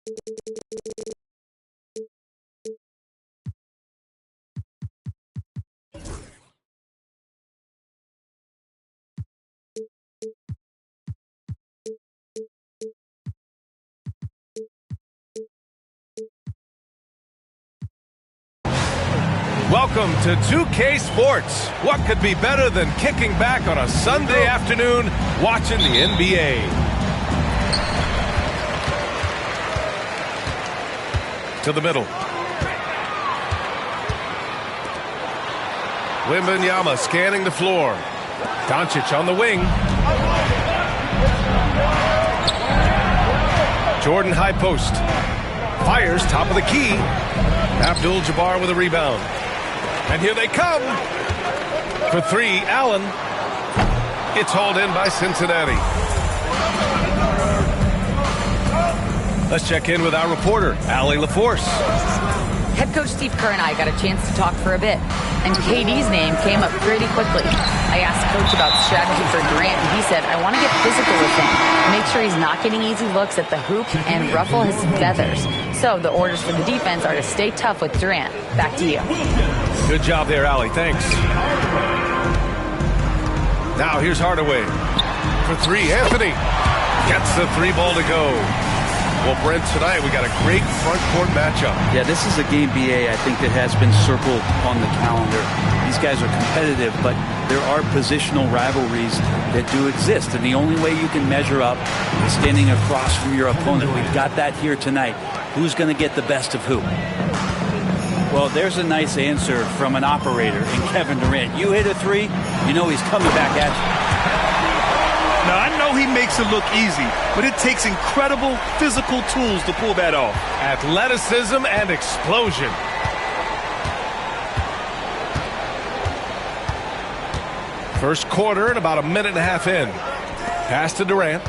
Welcome to 2K Sports. What could be better than kicking back on a Sunday afternoon watching the NBA? To the middle. Wembanyama scanning the floor. Doncic on the wing. Jordan high post. Fires top of the key. Abdul-Jabbar with a rebound. And here they come. For three, Allen. It's hauled in by Cincinnati. Let's check in with our reporter, Allie LaForce. Head coach Steve Kerr and I got a chance to talk for a bit, and KD's name came up pretty quickly. I asked Coach about the strategy for Durant, and he said, I want to get physical with him, make sure he's not getting easy looks at the hoop and ruffle his feathers. So the orders for the defense are to stay tough with Durant. Back to you. Good job there, Allie. Thanks. Now here's Hardaway. For three, Anthony gets the three ball to go. Well, Brent, tonight we got a great front court matchup. Yeah, this is a game, BA, I think, that has been circled on the calendar. These guys are competitive, but there are positional rivalries that do exist, and the only way you can measure up is standing across from your opponent. We've got that here tonight. Who's going to get the best of who? Well, there's a nice answer from an operator in Kevin Durant. You hit a three, you know he's coming back at you. Now, I know he makes it look easy, but it takes incredible physical tools to pull that off. Athleticism and explosion. First quarter and about a minute and a half in. Pass to Durant.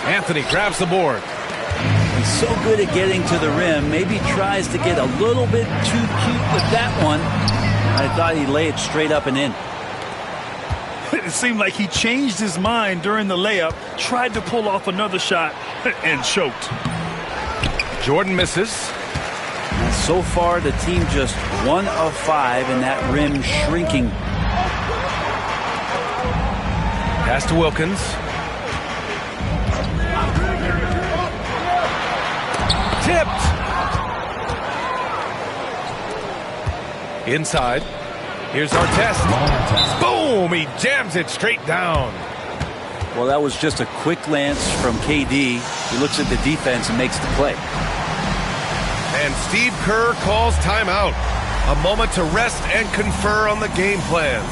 Anthony grabs the board. He's so good at getting to the rim. Maybe tries to get a little bit too cute with that one. I thought he'd lay it straight up and in. It seemed like he changed his mind during the layup, tried to pull off another shot, and choked. Jordan misses. And so far, the team just 1 of 5 in that rim shrinking. Pass to Wilkins. Tipped. Inside. Here's Artest. Boom! He jams it straight down. Well, that was just a quick glance from KD. He looks at the defense and makes the play. And Steve Kerr calls timeout. A moment to rest and confer on the game plan.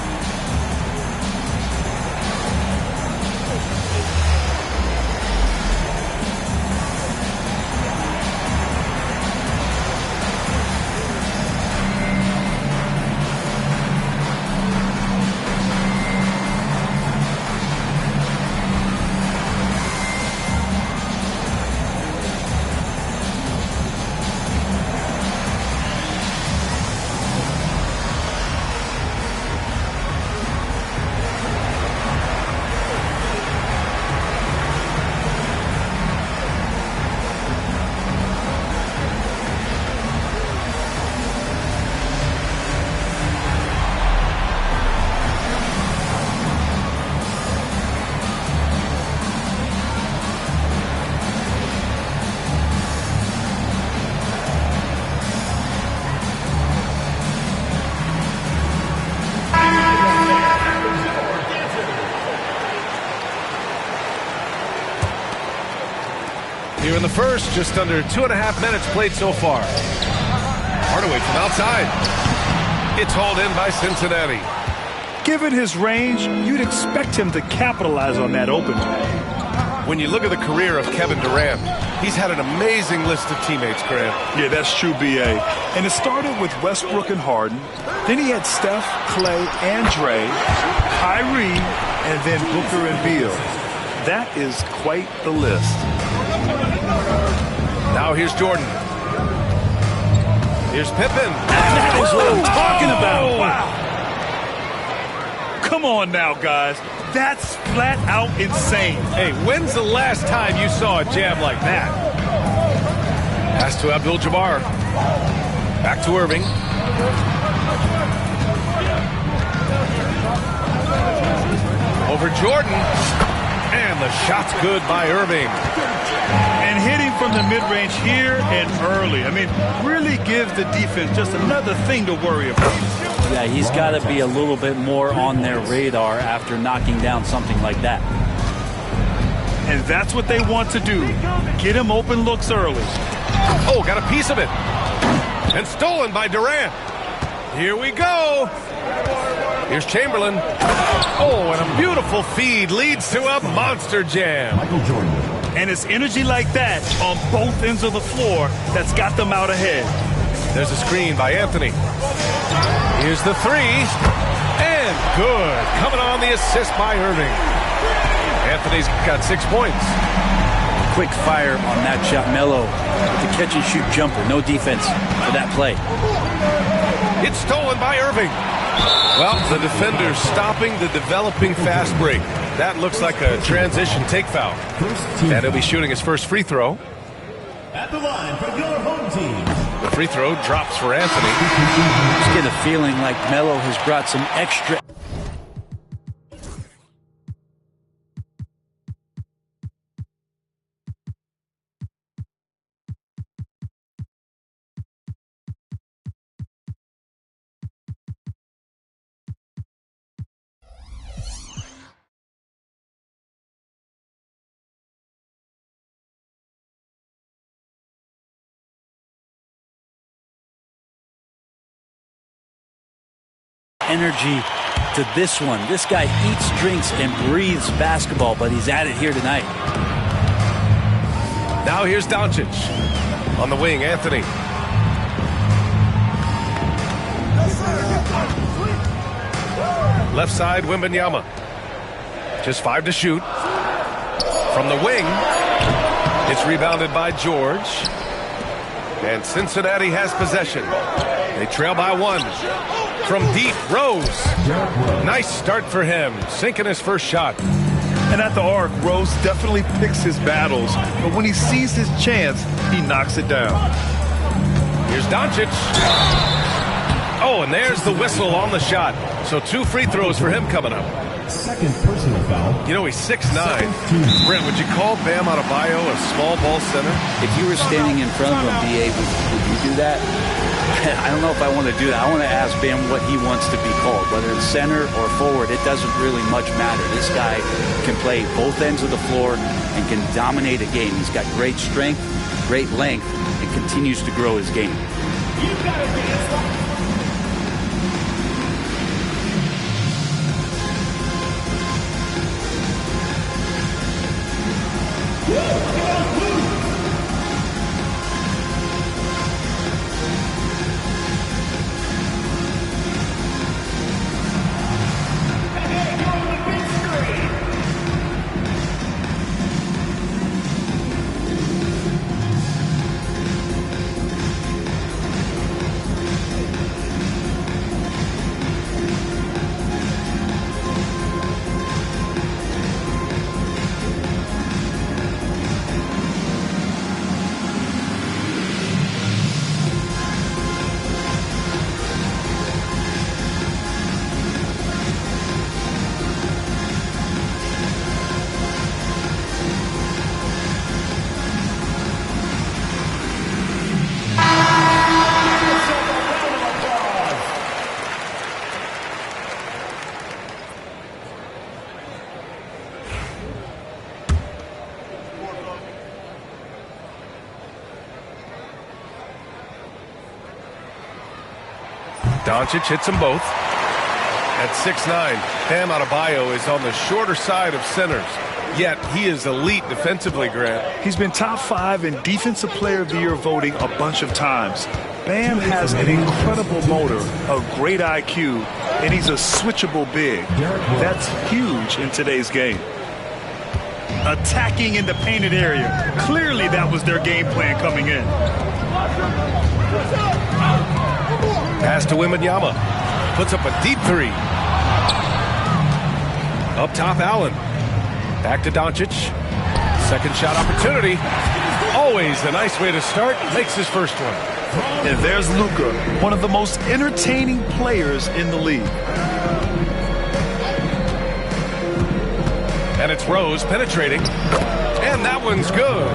Here in the first, just under 2.5 minutes played so far. Hardaway from outside. It's hauled in by Cincinnati. Given his range, you'd expect him to capitalize on that open. When you look at the career of Kevin Durant, he's had an amazing list of teammates, Grant. Yeah, that's true, B.A. And it started with Westbrook and Harden. Then he had Steph, Clay, and Dre, Kyrie, and then Booker and Beal. That is quite the list. Now here's Jordan. Here's Pippen. That is what I'm talking about. Wow. Come on now, guys. That's flat out insane. Hey, when's the last time you saw a jam like that? Pass to Abdul-Jabbar. Back to Irving. Over Jordan. And the shot's good by Irving. And hitting from the mid-range here and early. I mean, really gives the defense just another thing to worry about. Yeah, he's got to be a little bit more on their radar after knocking down something like that. And that's what they want to do. Get him open looks early. Oh, got a piece of it. And stolen by Durant. Here we go. Here's Chamberlain. Oh, and a beautiful feed leads to a monster jam. Michael Jordan. And it's energy like that on both ends of the floor that's got them out ahead. There's a screen by Anthony. Here's the three. And good. Coming on the assist by Irving. Anthony's got 6 points. Quick fire on that shot. Melo with the catch-and-shoot jumper. No defense for that play. It's stolen by Irving. Well, the defender's stopping the developing fast break. That looks like a transition take foul. And he'll be shooting his first free throw. At the line for your home team. The free throw drops for Anthony. Just get a feeling like Melo has brought some extra. Energy to this one. This guy eats, drinks, and breathes basketball, but he's at it here tonight. Now here's Doncic. On the wing, Anthony. Left side, Wembanyama. Just 5 to shoot. From the wing, it's rebounded by George. And Cincinnati has possession. They trail by 1. From deep, Rose. Nice start for him, sinking his first shot. And at the arc, Rose definitely picks his battles, but when he sees his chance, he knocks it down. Here's Doncic. Oh, and there's the whistle on the shot. So 2 free throws for him coming up. Second personal foul. You know, he's 6'9". Brent, would you call Bam Adebayo a small ball center? If you were standing in front of him, B.A., would you do that? I don't know if I want to do that. I want to ask Bam what he wants to be called, whether it's center or forward. It doesn't really much matter. This guy can play both ends of the floor and can dominate a game. He's got great strength, great length, and continues to grow his game. Doncic hits them both. At 6'9", Bam Adebayo is on the shorter side of centers. Yet he is elite defensively, Grant. He's been top 5 in Defensive Player of the Year voting a bunch of times. Bam has an incredible motor, a great IQ, and he's a switchable big. That's huge in today's game. Attacking in the painted area. Clearly that was their game plan coming in. Pass to Wembanyama. Puts up a deep 3. Up top, Allen. Back to Doncic. Second shot opportunity. Always a nice way to start. Makes his first one. And there's Luka, one of the most entertaining players in the league. And it's Rose penetrating. And that one's good.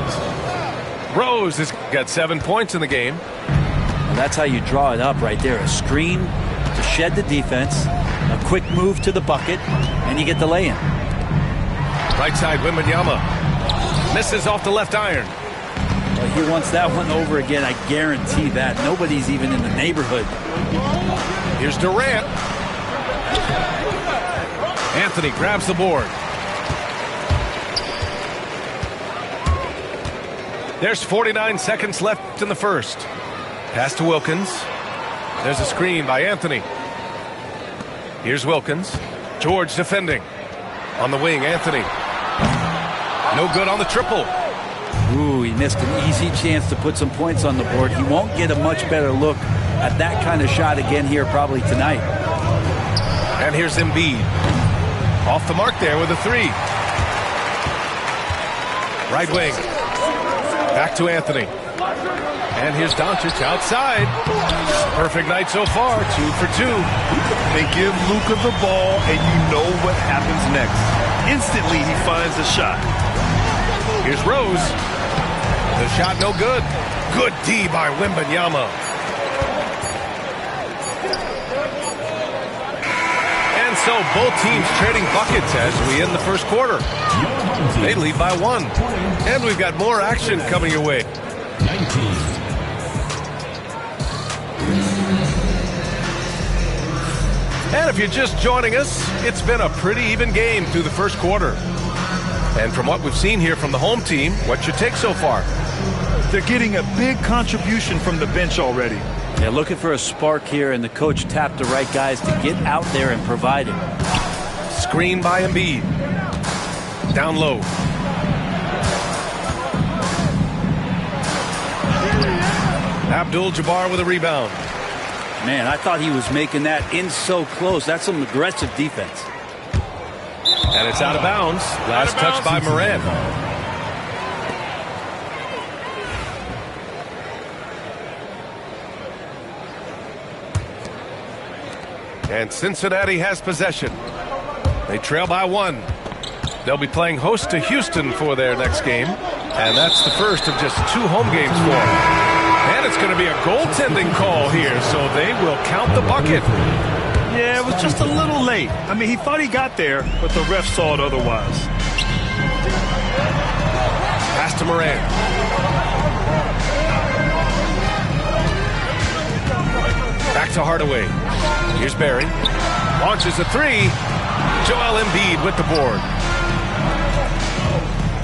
Rose has got 7 points in the game. Well, that's how you draw it up right there. A screen to shed the defense, a quick move to the bucket, and you get the lay-in. Right side, Wembanyama. Misses off the left iron. Well, he wants that one over again, I guarantee that. Nobody's even in the neighborhood. Here's Durant. Anthony grabs the board. There's 49 seconds left in the first. Pass to Wilkins. There's a screen by Anthony. Here's Wilkins. George defending. On the wing, Anthony. No good on the triple. Ooh, he missed an easy chance to put some points on the board. He won't get a much better look at that kind of shot again here probably tonight. And here's Embiid. Off the mark there with a three. Right wing. Back to Anthony. And here's Doncic outside. Perfect night so far, 2 for 2. They give Luka the ball, and you know what happens next. Instantly, he finds a shot. Here's Rose. The shot no good. Good D by Wembanyama. And so both teams trading buckets as we end the first quarter. They lead by 1. And we've got more action coming your way. 19. And if you're just joining us, it's been a pretty even game through the first quarter. And from what we've seen here from the home team, what's your take so far? They're getting a big contribution from the bench already. Yeah, looking for a spark here, and the coach tapped the right guys to get out there and provide it. Screen by Embiid. Down low. Abdul-Jabbar with a rebound. Man, I thought he was making that in so close. That's some aggressive defense. And it's out of bounds. Last touch by Morant. And Cincinnati has possession. They trail by 1. They'll be playing host to Houston for their next game. And that's the first of just 2 home games for them. And it's going to be a goaltending call here, so they will count the bucket. Yeah, it was just a little late. I mean, he thought he got there, but the ref saw it otherwise. Pass to Morant. Back to Hardaway. Here's Barry. Launches a 3. Joel Embiid with the board.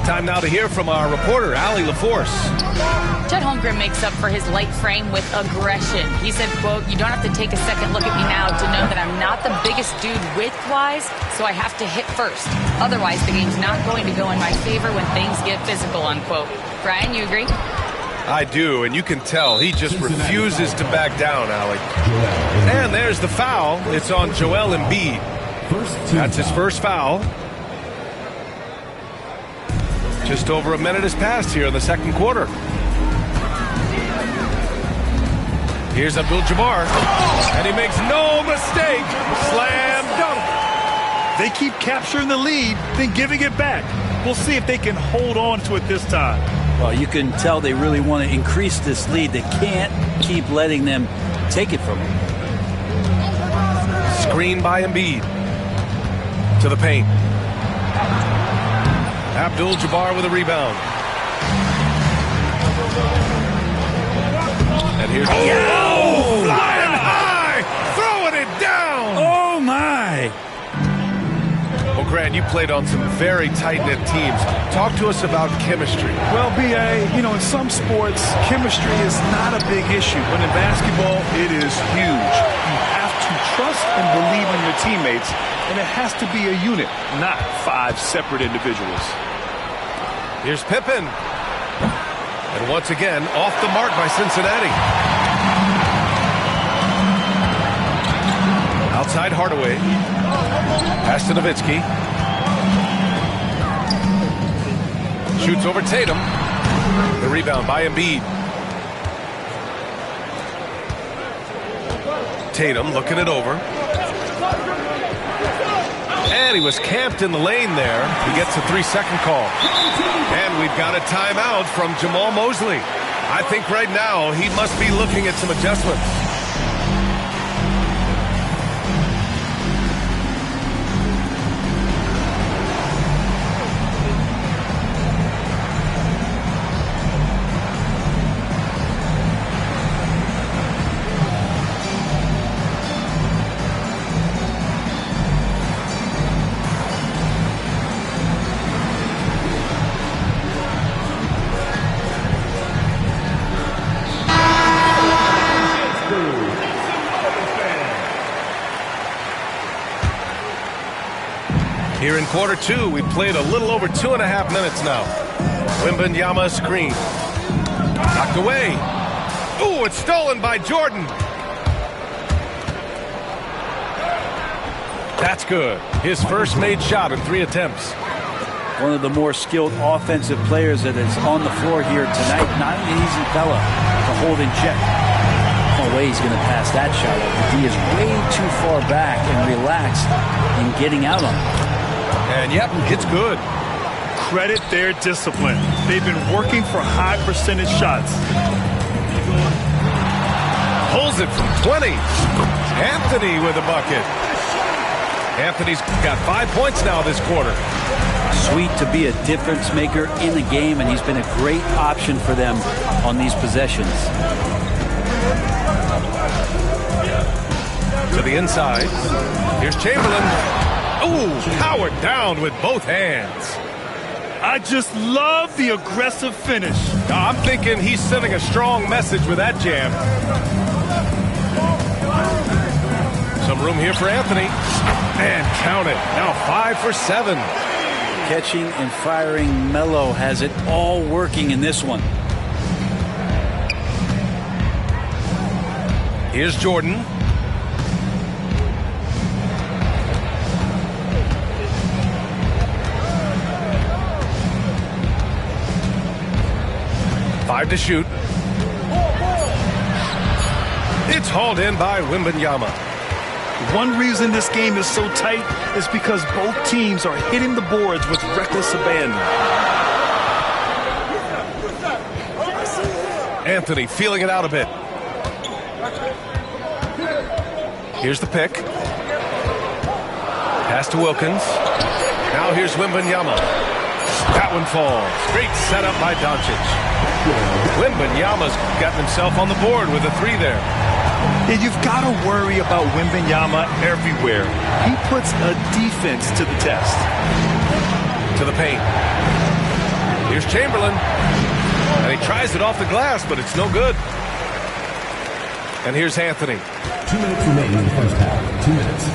Time now to hear from our reporter, Allie LaForce. Chet Holmgren makes up for his light frame with aggression. He said, quote, "You don't have to take a second look at me now to know that I'm not the biggest dude width-wise, so I have to hit first. Otherwise, the game's not going to go in my favor when things get physical," unquote. Brian, you agree? I do, and you can tell he just refuses to back down, Allie. And there's the foul. It's on Joel Embiid. That's his first foul. Just over a minute has passed here in the second quarter. Here's Abdul-Jabbar, and he makes no mistake. Slam dunk. They keep capturing the lead, then giving it back. We'll see if they can hold on to it this time. Well, you can tell they really want to increase this lead. They can't keep letting them take it from them. Screen by Embiid. To the paint. Abdul-Jabbar with a rebound. And here's flying high, throwing it down. Oh, my. Well, Grant, you played on some very tight-knit teams. Talk to us about chemistry. Well, B.A., you know, in some sports, chemistry is not a big issue. But in basketball, it is huge. You have to trust and believe in your teammates, and it has to be a unit, not 5 separate individuals. Here's Pippen. And once again, off the mark by Cincinnati. Outside Hardaway. Pass to Nowitzki. Shoots over Tatum. The rebound by Embiid. Tatum looking it over. And he was camped in the lane there. He gets a 3-second call. And we've got a timeout from Jamal Mosley. I think right now he must be looking at some adjustments. Here in quarter two, we've played a little over 2.5 minutes now. Wembanyama screen. Knocked away. Ooh, it's stolen by Jordan. That's good. His first made shot in 3 attempts. One of the more skilled offensive players that is on the floor here tonight. Not an easy fella to hold in check. No way he's going to pass that shot. He is way too far back and relaxed in getting out on it. And yep, it's good. Credit their discipline. They've been working for high percentage shots. Pulls it from 20. Anthony with a bucket. Anthony's got 5 points now this quarter. Sweet to be a difference maker in the game, and he's been a great option for them on these possessions. To the inside. Here's Chamberlain. Ooh, powered down with both hands. I just love the aggressive finish. I'm thinking he's sending a strong message with that jam. Some room here for Anthony. And count it. Now 5 for 7. Catching and firing, Melo has it all working in this one. Here's Jordan. Five to shoot. It's hauled in by Wembanyama. One reason this game is so tight is because both teams are hitting the boards with reckless abandon. Anthony feeling it out a bit. Here's the pick. Pass to Wilkins. Now here's Wembanyama. That one falls. Great setup by Doncic. Wembanyama's got himself on the board with a 3 there. And you've got to worry about Wembanyama everywhere. He puts a defense to the test. To the paint. Here's Chamberlain. And he tries it off the glass, but it's no good. And here's Anthony. 2 minutes remaining in the first half. 2 minutes.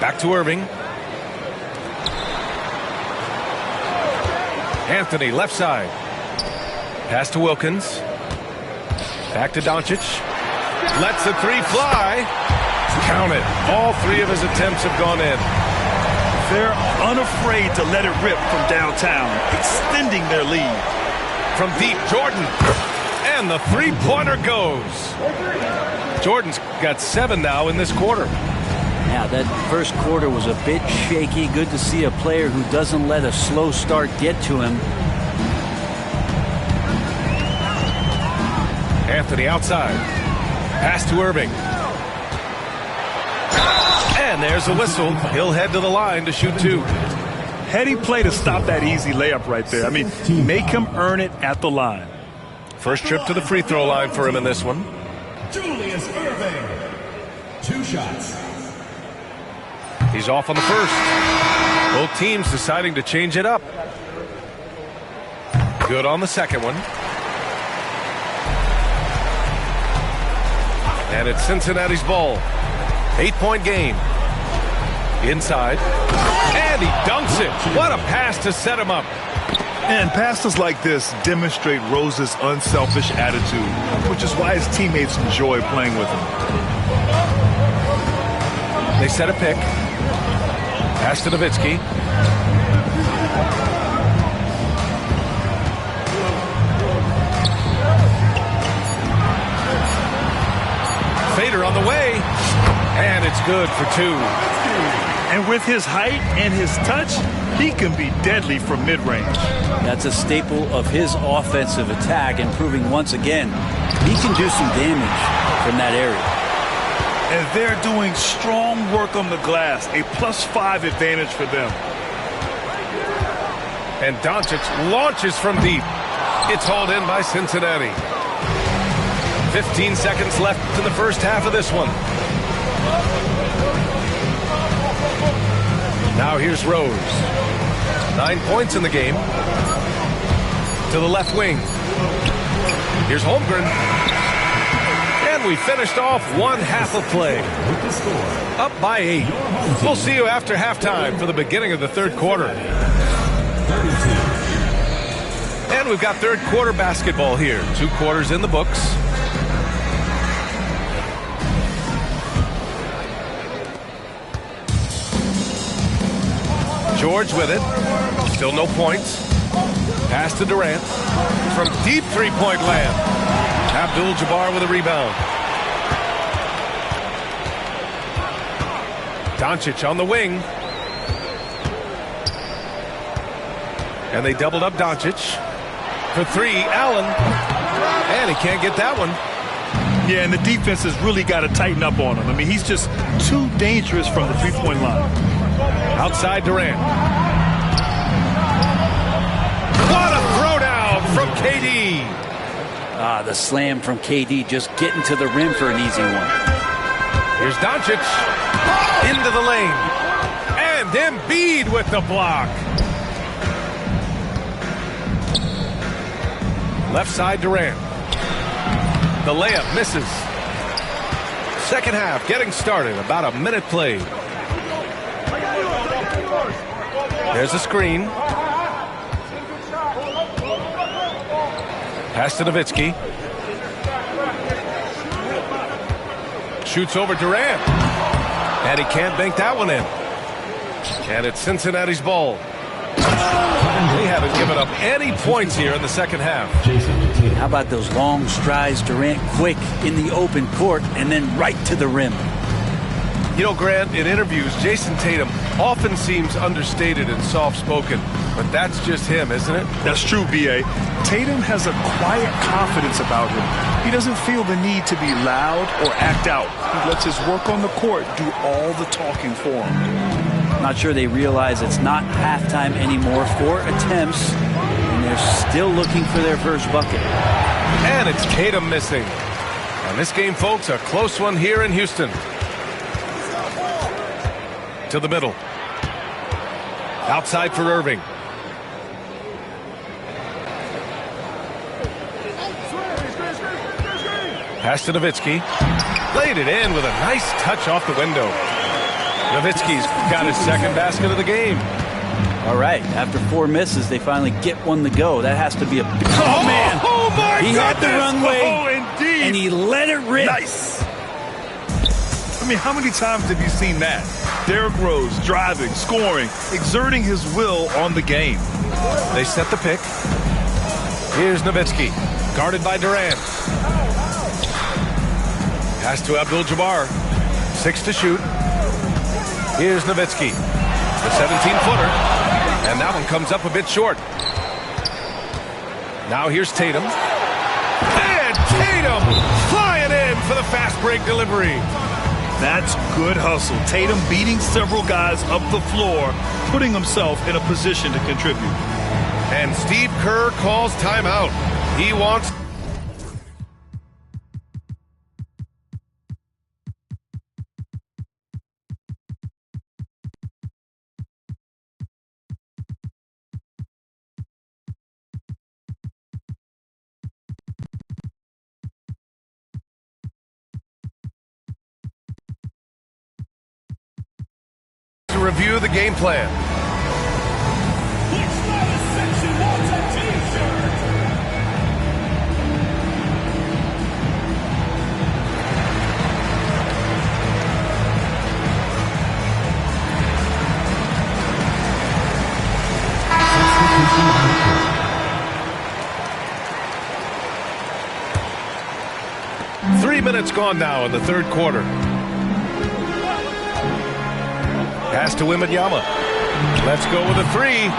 Back to Irving. Anthony, left side. Pass to Wilkins. Back to Doncic. Lets the 3 fly. Count it. All 3 of his attempts have gone in. They're unafraid to let it rip from downtown, extending their lead. From deep, Jordan. And the 3-pointer goes. Jordan's got 7 now in this quarter. Yeah, that first quarter was a bit shaky. Good to see a player who doesn't let a slow start get to him. Anthony outside. Pass to Irving. And there's a whistle. He'll head to the line to shoot 2. Heady play to stop that easy layup right there. I mean, make him earn it at the line. First trip to the free throw line for him in this one. Julius Irving. 2 shots. He's off on the first. Both teams deciding to change it up. Good on the second one. And it's Cincinnati's ball. 8-point game. Inside. And he dunks it. What a pass to set him up. And passes like this demonstrate Rose's unselfish attitude, which is why his teammates enjoy playing with him. They set a pick. Pass to Nowitzki. Fader on the way, and it's good for 2. And with his height and his touch, he can be deadly from mid-range. That's a staple of his offensive attack, and proving once again he can do some damage from that area. And they're doing strong work on the glass, a +5 advantage for them. And Doncic launches from deep. It's hauled in by Cincinnati. 15 seconds left in the first half of this one. Now here's Rose. 9 points in the game. To the left wing. Here's Holmgren. And we finished off one half of play. Up by 8. We'll see you after halftime for the beginning of the third quarter. And we've got third quarter basketball here. 2 quarters in the books. George with it. Still no points. Pass to Durant. From deep three-point land. Abdul-Jabbar with a rebound. Doncic on the wing. And they doubled up Doncic. For 3, Allen. And he can't get that one. Yeah, and the defense has really got to tighten up on him. I mean, he's just too dangerous from the three-point line. Outside Durant. What a throwdown from KD. The slam from KD, just getting to the rim for an easy one. Here's Doncic. Into the lane. And Embiid with the block. Left side Durant. The layup misses. Second half getting started. About a minute played. There's a screen. Pass to Nowitzki. Shoots over Durant. And he can't bank that one in. And it's Cincinnati's ball. They haven't given up any points here in the second half. How about those long strides, Durant quick in the open court and then right to the rim. You know, Grant, in interviews, Jason Tatum often seems understated and soft-spoken, but that's just him, isn't it? That's true, B.A. Tatum has a quiet confidence about him. He doesn't feel the need to be loud or act out. He lets his work on the court do all the talking for him. Not sure they realize it's not halftime anymore. 4 attempts, and they're still looking for their first bucket. And it's Tatum missing. And this game, folks, a close one here in Houston. To the middle. Outside for Irving. Pass to Nowitzki. Laid it in with a nice touch off the window. Nowitzki's got his second basket of the game. All right, after 4 misses, they finally get one to go. That has to be a big... Oh, man! Oh, my He had the runway, oh, indeed. and he let it rip. Nice! I mean, how many times have you seen that? Derrick Rose driving, scoring, exerting his will on the game. They set the pick. Here's Nowitzki, guarded by Durant. Pass to Abdul-Jabbar. 6 to shoot. Here's Nowitzki, the 17-footer. And that one comes up a bit short. Now here's Tatum. And Tatum flying in for the fast break delivery. That's good hustle. Tatum beating several guys up the floor, putting himself in a position to contribute. And Steve Kerr calls timeout. He wants... to review the game plan. 3 minutes gone now in the third quarter. Pass to Wembanyama. Let's go with a three.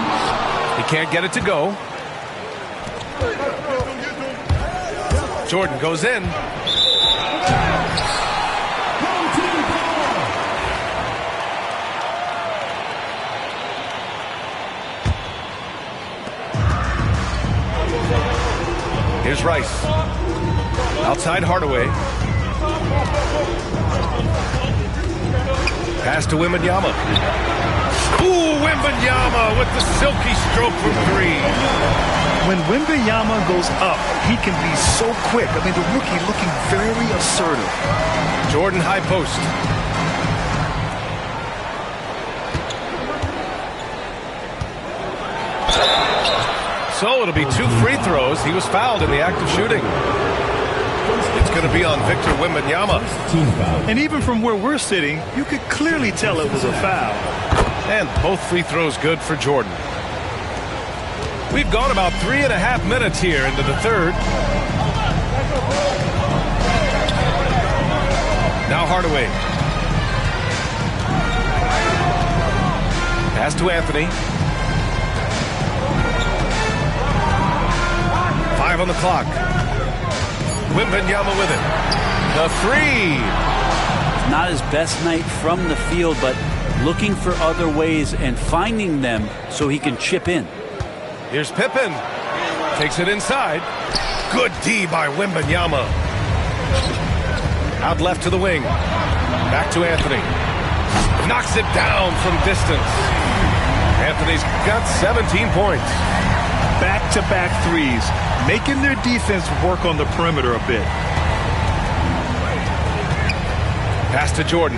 He can't get it to go. Jordan goes in. Here's Rice. Outside Hardaway. Pass to Wembanyama. Ooh, Wembanyama with the silky stroke from three. When Wembanyama goes up, he can be so quick. I mean, the rookie looking very assertive. Jordan high post. So it'll be 2 free throws. He was fouled in the act of shooting. It's going to be on Victor Wembanyama. And even from where we're sitting, you could clearly tell it was a foul. And both free throws good for Jordan. We've gone about 3.5 minutes here into the third. Now Hardaway. Pass to Anthony. 5 on the clock. Wembanyama with it. The three. Not his best night from the field, but looking for other ways and finding them so he can chip in. Here's Pippen. Takes it inside. Good D by Wembanyama. Out left to the wing. Back to Anthony. Knocks it down from distance. Anthony's got 17 points. Back-to-back threes, making their defense work on the perimeter a bit. Pass to Jordan.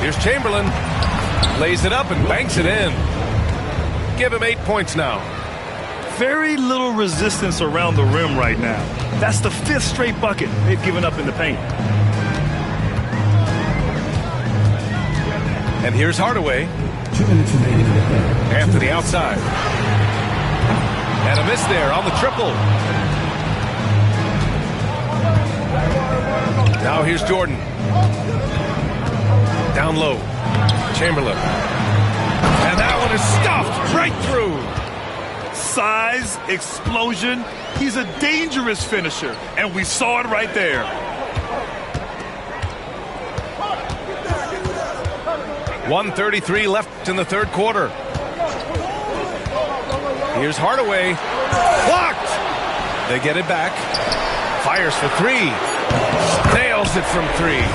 Here's Chamberlain. Lays it up and banks it in. Give him 8 points now. Very little resistance around the rim right now. That's the 5th straight bucket they've given up in the paint. And here's Hardaway. 2 minutes remaining in the third. Anthony outside. And a miss there on the triple. Now here's Jordan. Down low. Chamberlain. And that one is stuffed right through. Size, explosion. He's a dangerous finisher, and we saw it right there. .133 left in the third quarter. Here's Hardaway. Blocked. They get it back. Fires for three. Nails it from three.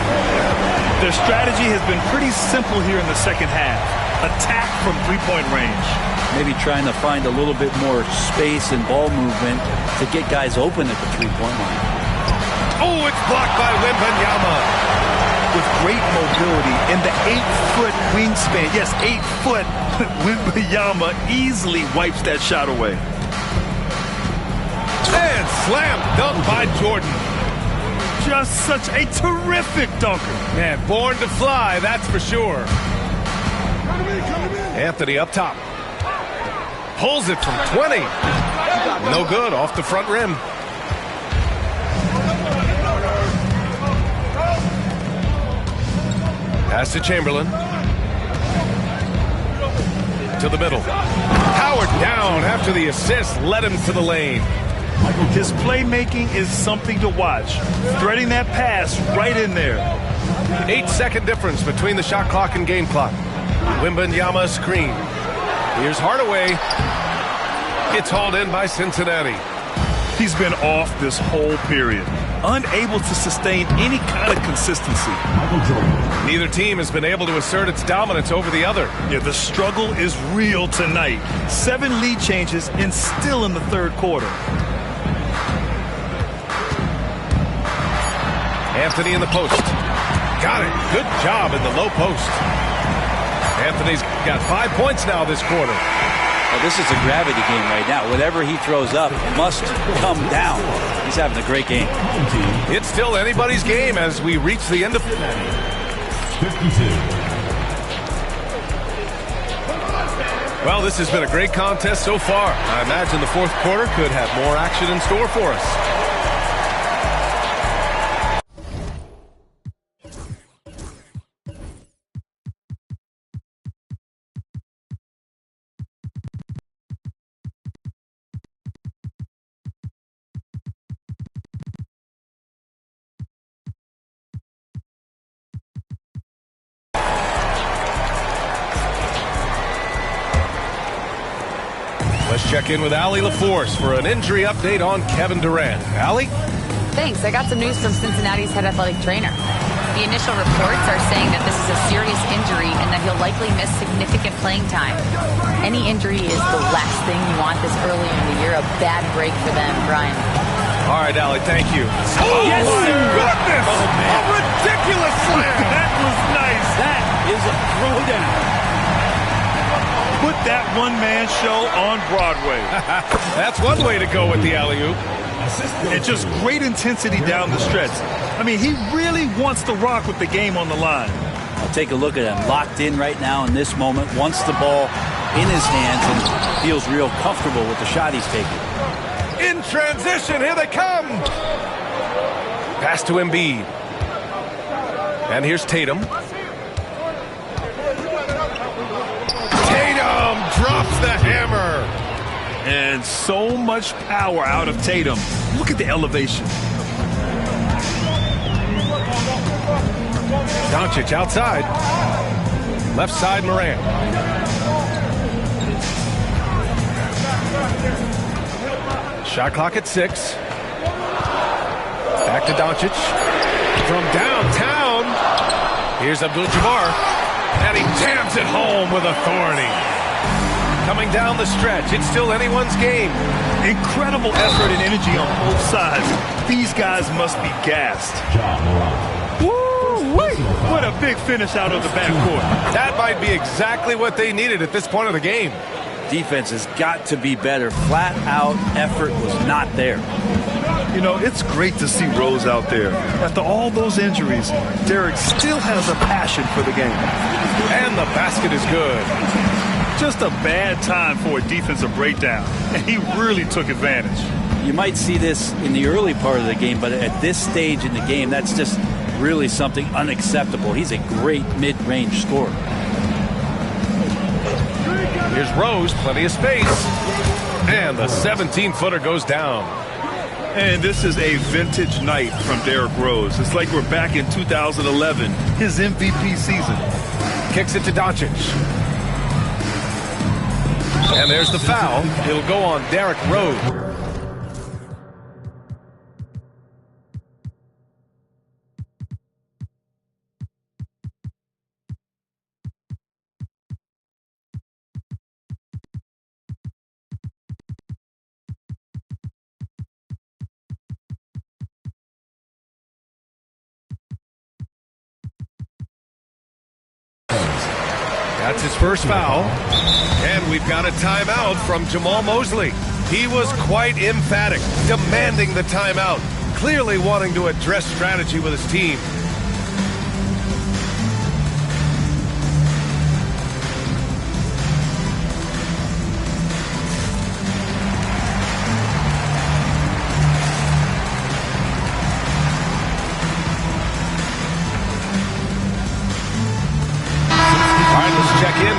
Their strategy has been pretty simple here in the second half. Attack from three-point range. Maybe trying to find a little bit more space and ball movement to get guys open at the three-point line. Oh, it's blocked by Wembanyama. With great mobility and the 8-foot wingspan. Yes, 8 foot. Wembanyama easily wipes that shot away. And slam dunk by Jordan. Just such a terrific dunker. Man, born to fly, that's for sure. Anthony up top. Pulls it from 20. No good, off the front rim. Pass to Chamberlain. To the middle. Howard down after the assist led him to the lane. His playmaking is something to watch. Threading that pass right in there. 8-second difference between the shot clock and game clock. Wembanyama screen. Here's Hardaway. Gets hauled in by Cincinnati. He's been off this whole period. Unable to sustain any kind of consistency. Neither team has been able to assert its dominance over the other. Yeah, the struggle is real tonight. 7 lead changes and still in the third quarter. Anthony in the post. Got it. Good job in the low post. Anthony's got 5 points now this quarter. Well, this is a gravity game right now. Whatever he throws up must come down. He's having a great game. It's still anybody's game as we reach the end of 52. Well, this has been a great contest so far. I imagine the fourth quarter could have more action in store for us. Let's check in with Allie LaForce for an injury update on Kevin Durant. Allie? Thanks. I got some news from Cincinnati's head athletic trainer. The initial reports are saying that this is a serious injury and that he'll likely miss significant playing time. Any injury is the last thing you want this early in the year. A bad break for them, Brian. All right, Allie, thank you. Oh, yes, my sir. goodness! Oh, man. A ridiculous slam! That was nice. That is a throwdown. Put that one-man show on Broadway. That's one way to go with the alley-oop. And just great intensity down the stretch. I mean, he really wants to rock with the game on the line. I'll take a look at him. Locked in right now in this moment. Wants the ball in his hands and feels real comfortable with the shot he's taking. In transition, here they come. Pass to Embiid. And here's Tatum. Tatum drops the hammer. And so much power out of Tatum. Look at the elevation. Doncic outside. Left side, Morant. Shot clock at 6. Back to Doncic. From downtown. Here's Abdul-Jabbar. And he jams it home with authority. Coming down the stretch, it's still anyone's game. Incredible effort and energy on both sides. These guys must be gassed. Woo-wee! What a big finish out of the backcourt. That might be exactly what they needed at this point of the game. Defense has got to be better. Flat out effort was not there. You know, it's great to see Rose out there. After all those injuries, Derek still has a passion for the game. And the basket is good. Just a bad time for a defensive breakdown, and he really took advantage. You might see this in the early part of the game, but at this stage in the game, that's just really something unacceptable. He's a great mid-range scorer. Here's Rose, plenty of space. And the 17-footer goes down. And this is a vintage night from Derrick Rose. It's like we're back in 2011, his MVP season. Kicks it to Doncic. And there's the foul. It'll go on Derrick Rose. That's his first foul. And we've got a timeout from Jamal Mosley. He was quite emphatic, demanding the timeout, clearly wanting to address strategy with his team.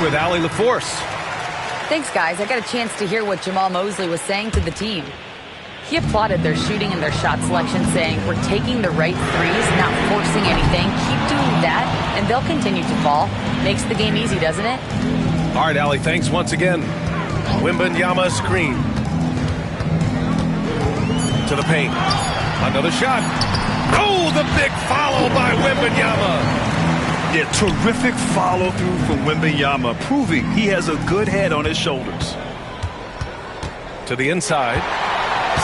With Allie LaForce. Thanks, guys. I got a chance to hear what Jamal Mosley was saying to the team. He applauded their shooting and their shot selection, saying, "We're taking the right threes, not forcing anything. Keep doing that, and they'll continue to fall." Makes the game easy, doesn't it? All right, Allie, thanks once again. Wembanyama screen. To the paint. Another shot. Oh, the big follow by Wembanyama. Yeah, terrific follow-through from Wembanyama, proving he has a good head on his shoulders. To the inside.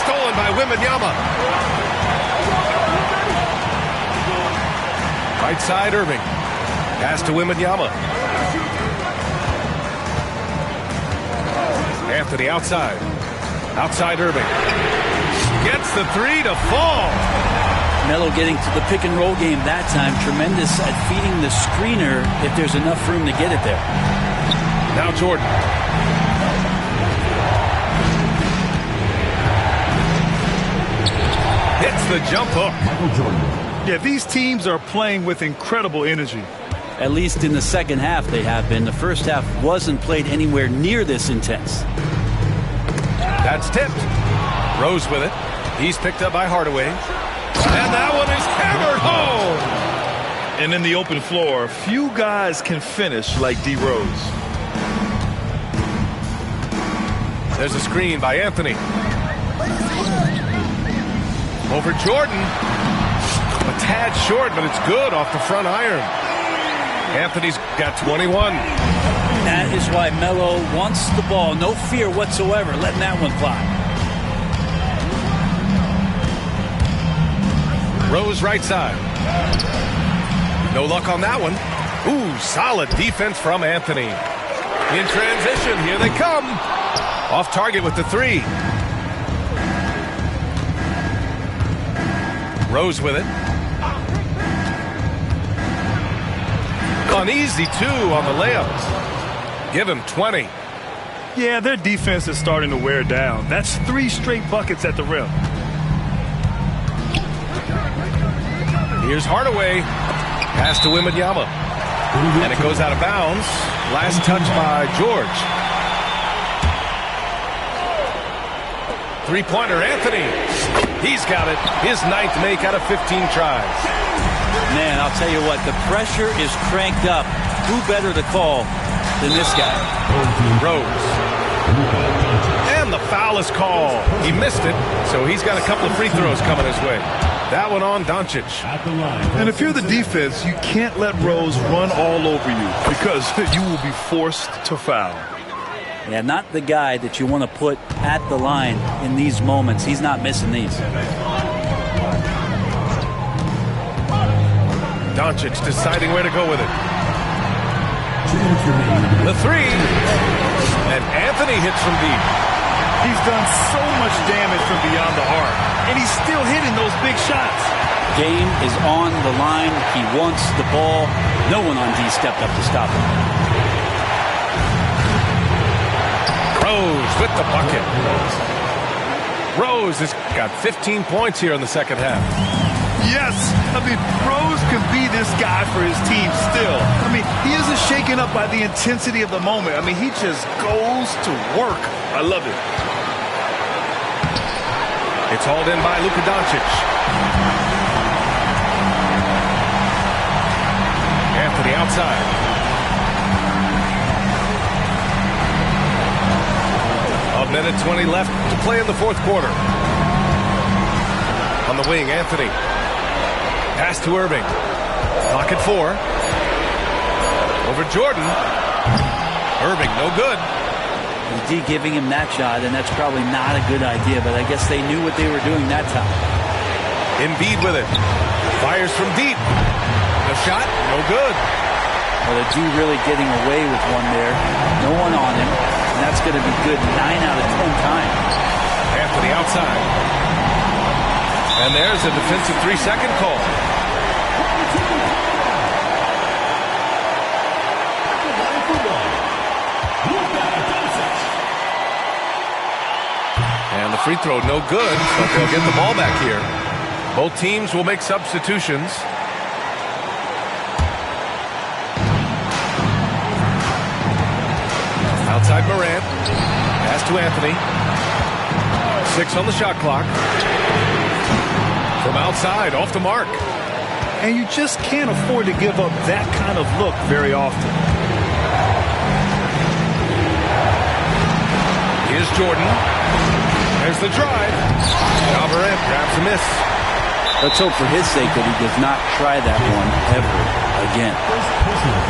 Stolen by Wembanyama. Right side, Irving. Pass to Wembanyama. Anthony outside. Outside Irving. Gets the three to fall. Melo getting to the pick and roll game that time. Tremendous at feeding the screener if there's enough room to get it there. Now Jordan. hits the jump hook. Michael Jordan. Yeah, these teams are playing with incredible energy. At least in the second half they have been. The first half wasn't played anywhere near this intense. That's tipped. Rose with it. He's picked up by Hardaway. And that one is hammered home. And in the open floor, few guys can finish like D. Rose. There's a screen by Anthony. Over Jordan. A tad short, but it's good off the front iron. Anthony's got 21. That is why Melo wants the ball. No fear whatsoever letting that one fly. Rose right side. No luck on that one. Ooh, solid defense from Anthony. In transition, here they come. Off target with the three. Rose with it. Uneasy, too, on the layups. Give him 20. Yeah, their defense is starting to wear down. That's 3 straight buckets at the rim. Here's Hardaway. Pass to Wembanyama. And it goes out of bounds. Last touch by George. Three-pointer, Anthony. He's got it. His 9th make out of 15 tries. Man, I'll tell you what, the pressure is cranked up. Who better to call than this guy? Rose. And the foul is called. He missed it, so he's got a couple of free throws coming his way. That one on Doncic. And if you're the defense, you can't let Rose run all over you because you will be forced to foul. Yeah, not the guy that you want to put at the line in these moments. He's not missing these. Doncic deciding where to go with it. The three. And Anthony hits from deep. He's done so much damage from beyond the arc, and he's still hitting those big shots. Game is on the line. He wants the ball. No one on D stepped up to stop him. Rose with the bucket. Rose has got 15 points here in the second half. Yes, I mean, Rose can be this guy for his team still. I mean, he isn't shaken up by the intensity of the moment. I mean, he just goes to work. I love it. It's hauled in by Luka Doncic. Anthony outside. A minute 20 left to play in the fourth quarter. On the wing, Anthony. Pass to Irving. Clock at 4. Over Jordan. Irving, no good. D giving him that shot, and that's probably not a good idea, but I guess they knew what they were doing that time. Embiid with it. Fires from deep. The shot, no good. Well, the D really getting away with one there. No one on him, and that's going to be good 9 out of 10 times. Anthony outside. And there's a defensive 3-second call. And the free throw no good, but they'll get the ball back here. Both teams will make substitutions. Outside Morant. Pass to Anthony. 6 on the shot clock. From outside, off the mark. And you just can't afford to give up that kind of look very often. Here's Jordan. There's the drive. Ja Morant grabs a miss. Let's hope for his sake that he does not try that one ever again.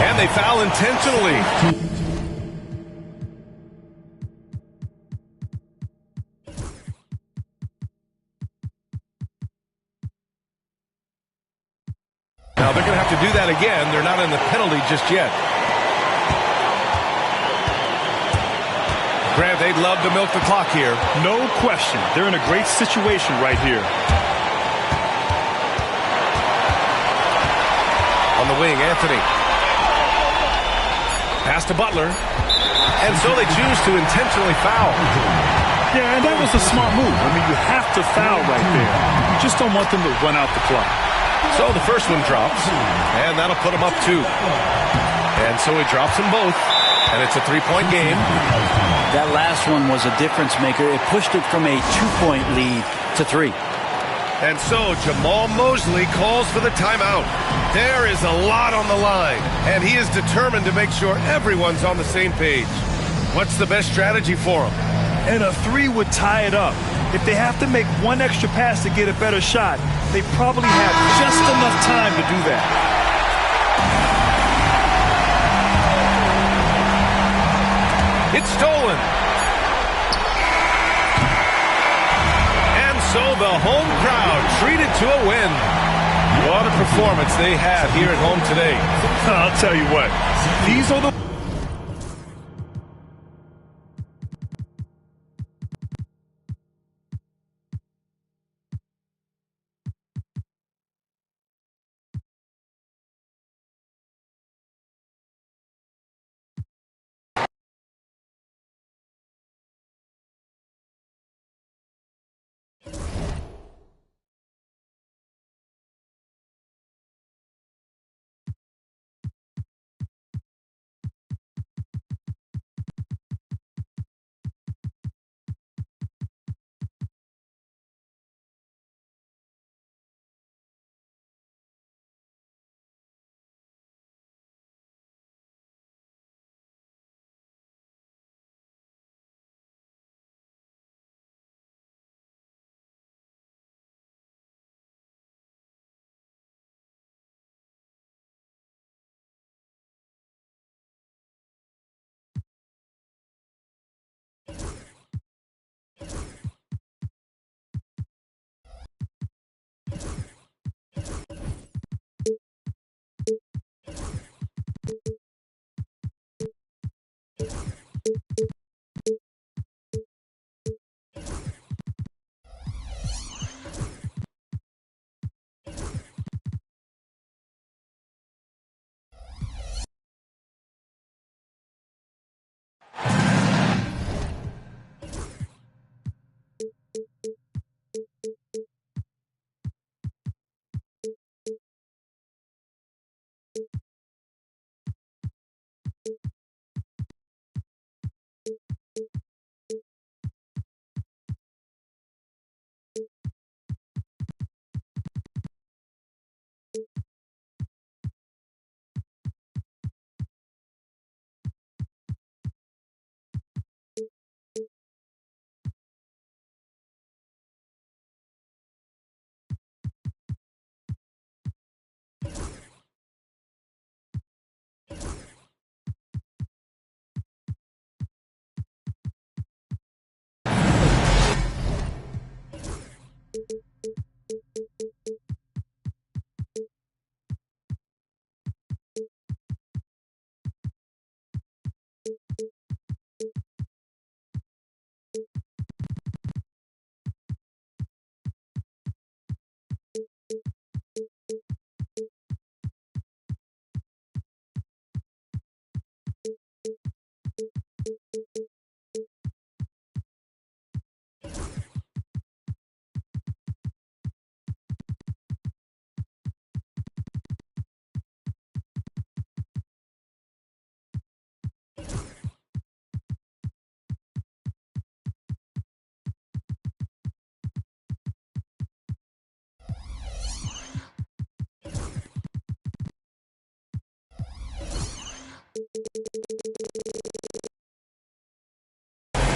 And they foul intentionally. Now they're going to have to do that again. They're not in the penalty just yet. Grant, they'd love to milk the clock here. No question. They're in a great situation right here. On the wing, Anthony. Pass to Butler. And so they choose to intentionally foul. Yeah, and that was a smart move. I mean, you have to foul right there. You just don't want them to run out the clock. So the first one drops, and that'll put him up 2. And so he drops them both, and it's a 3-point game. That last one was a difference maker. It pushed it from a 2-point lead to 3. And so Jamal Mosley calls for the timeout. There is a lot on the line, and he is determined to make sure everyone's on the same page. What's the best strategy for him? And a 3 would tie it up. If they have to make one extra pass to get a better shot, they probably have just enough time to do that. It's stolen. And so the home crowd treated to a win. What a performance they had here at home today. I'll tell you what, these are the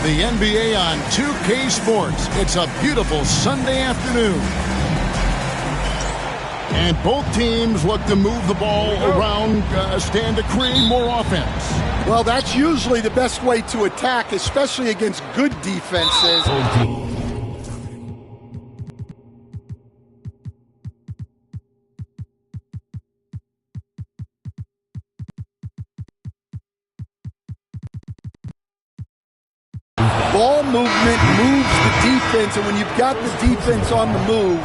The NBA on 2K Sports. It's a beautiful Sunday afternoon. And both teams look to move the ball around, stand to create more offense. Well, that's usually the best way to attack, especially against good defenses. Ball movement moves the defense, and when you've got the defense on the move,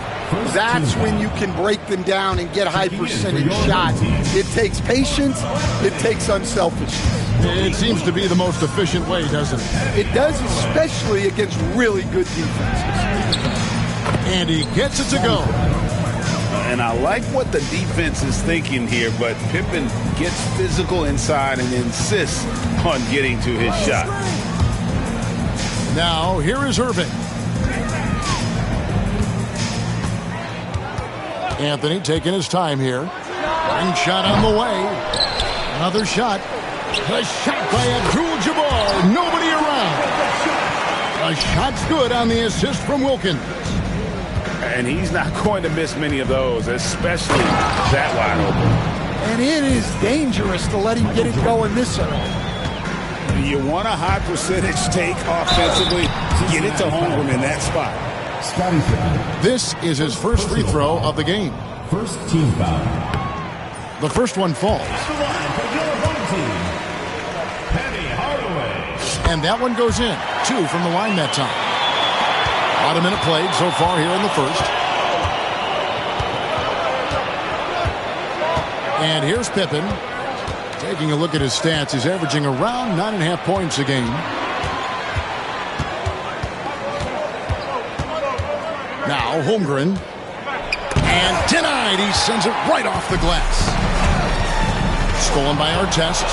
That's when you can break them down and get high percentage shots. It takes patience. It takes unselfishness. It seems to be the most efficient way, doesn't it? It does, especially against really good defenses. And he gets it to go. And I like what the defense is thinking here, but Pippen gets physical inside and insists on getting to his shot. Now, here is Irving. Anthony taking his time here. Ring shot on the way. Another shot. A shot by Abdul-Jabbar. Nobody around. A shot's good on the assist from Wilkins. And he's not going to miss many of those, especially that wide open. And it is dangerous to let him get it going this early. You want a high percentage take offensively, get it to Holmgren in that spot. This is his first free throw of the game. First team foul. The first one falls. And that one goes in. 2 from the line that time. About a minute played so far here in the first. And here's Pippen. Taking a look at his stats, he's averaging around 9.5 points a game. Now Holmgren. And denied. He sends it right off the glass. Stolen by Artest.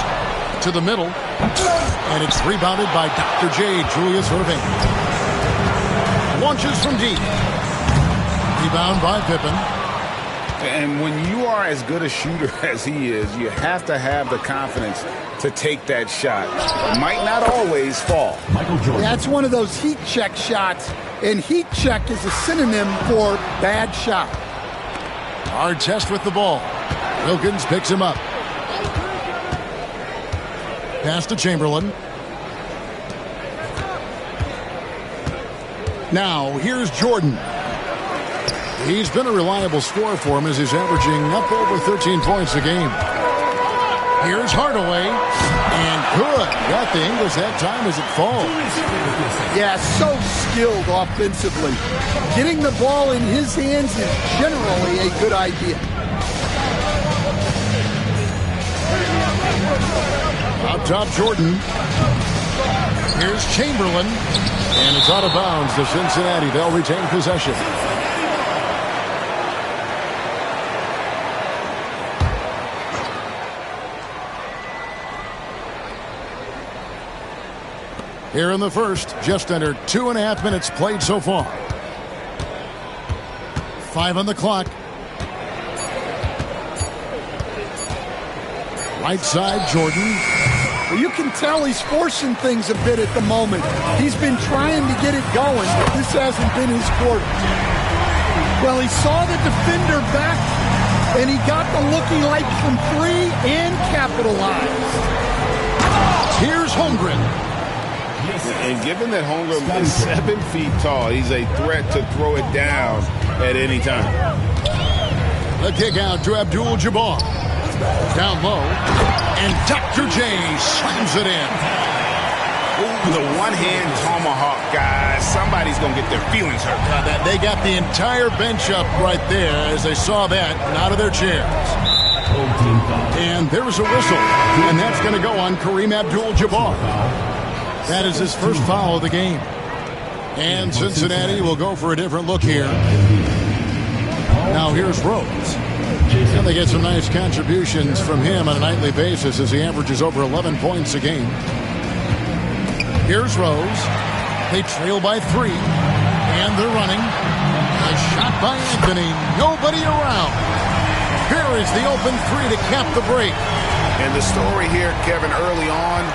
To the middle. And it's rebounded by Dr. J, Julius Irving. Launches from deep. Rebound by Pippen. And when you are as good a shooter as he is, you have to have the confidence to take that shot. It might not always fall. That's one of those heat check shots, and heat check is a synonym for bad shot. Artest with the ball. Wilkins picks him up. Pass to Chamberlain. Now, here's Jordan. He's been a reliable scorer for him as he's averaging up over 13 points a game. Here's Hardaway. And good. Got the English that time as it falls. Yeah, so skilled offensively. Getting the ball in his hands is generally a good idea. Up top, Jordan. Here's Chamberlain. And it's out of bounds to Cincinnati. They'll retain possession. Here in the first, just under 2.5 minutes played so far. 5 on the clock. Right side, Jordan. Well, you can tell he's forcing things a bit at the moment. He's been trying to get it going, but this hasn't been his quarter. Well, he saw the defender back, and he got the looking like from 3 and capitalized. Here's Holmgren. And given that Holmgren is 7 feet tall, he's a threat to throw it down at any time. The kick out to Abdul-Jabbar. Down low. And Dr. J slams it in. Ooh, the one-hand tomahawk, guys. Somebody's going to get their feelings hurt. They got the entire bench up right there as they saw that and out of their chairs. And there's a whistle. And that's going to go on Kareem Abdul-Jabbar. That is his first foul of the game. And Cincinnati will go for a different look here. Now here's Rose. And they get some nice contributions from him on a nightly basis as he averages over 11 points a game. Here's Rose. They trail by 3. And they're running. A shot by Anthony. Nobody around. Here is the open 3 to cap the break. And the story here, Kevin, early on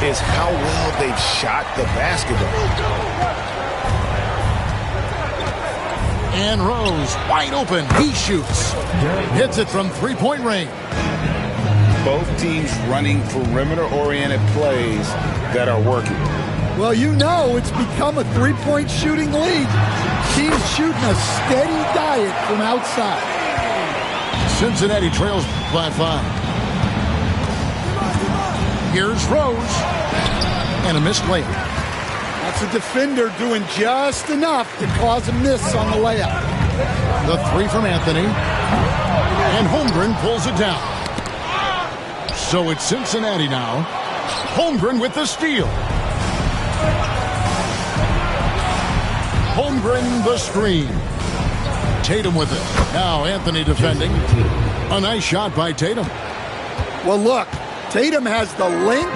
is how well they've shot the basketball. And Rose, wide open. He shoots. Hits it from 3-point range. Both teams running perimeter-oriented plays that are working. Well, you know it's become a 3-point shooting league. Teams shooting a steady diet from outside. Cincinnati trails by 5. Here's Rose. And a missed layup. That's a defender doing just enough to cause a miss on the layup. The three from Anthony. And Holmgren pulls it down. So it's Cincinnati now. Holmgren with the steal. Holmgren the screen. Tatum with it. Now Anthony defending. A nice shot by Tatum. Well, look, Tatum has the length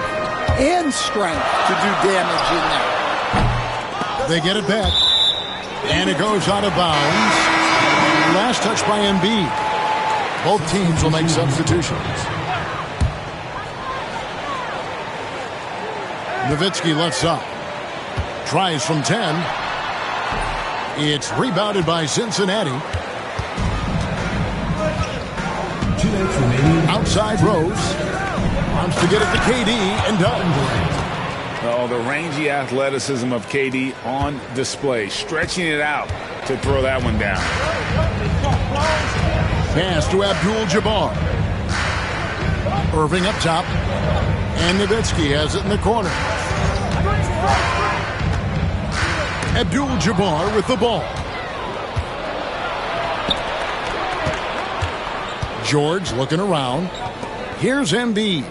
and strength to do damage in there. They get it back. And it goes out of bounds. Last touch by Embiid. Both teams will make substitutions. Nowitzki lets up. Tries from 10. It's rebounded by Cincinnati. 2 minutes remaining. Outside Rose. Wants to get it to KD and does. Oh, the rangy athleticism of KD on display. Stretching it out to throw that one down. Pass to Abdul-Jabbar. Irving up top. And Nowitzki has it in the corner. Abdul-Jabbar with the ball. George looking around. Here's Embiid.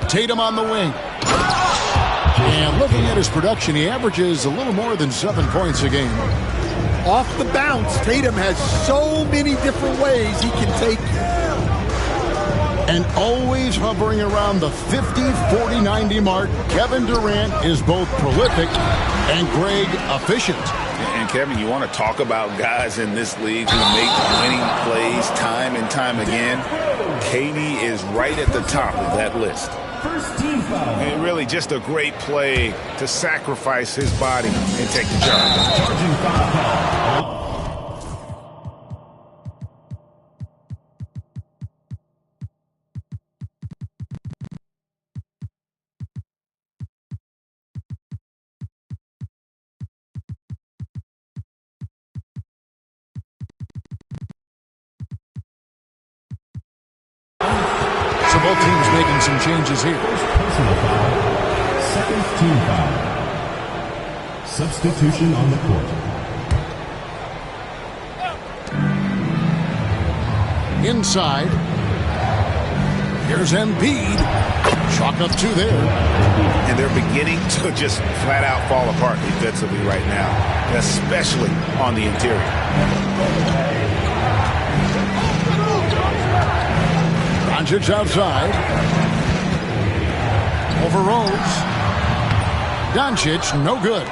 Tatum on the wing. And looking at his production, he averages a little more than 7 points a game. Off the bounce, Tatum has so many different ways he can take. And always hovering around the 50, 40, 90 mark, Kevin Durant is both prolific and Greg efficient. And Kevin, you want to talk about guys in this league who make winning plays time and time again? KD is right at the top of that list. First team foul. And really just a great play to sacrifice his body and take the charge. Charging foul. So both teams making some changes here. First personal foul. Second team foul. Substitution on the court. Inside. Here's Embiid. Chalk up 2 there. And they're beginning to just flat out fall apart defensively right now, especially on the interior. Doncic outside. Over Rose. Doncic, no good.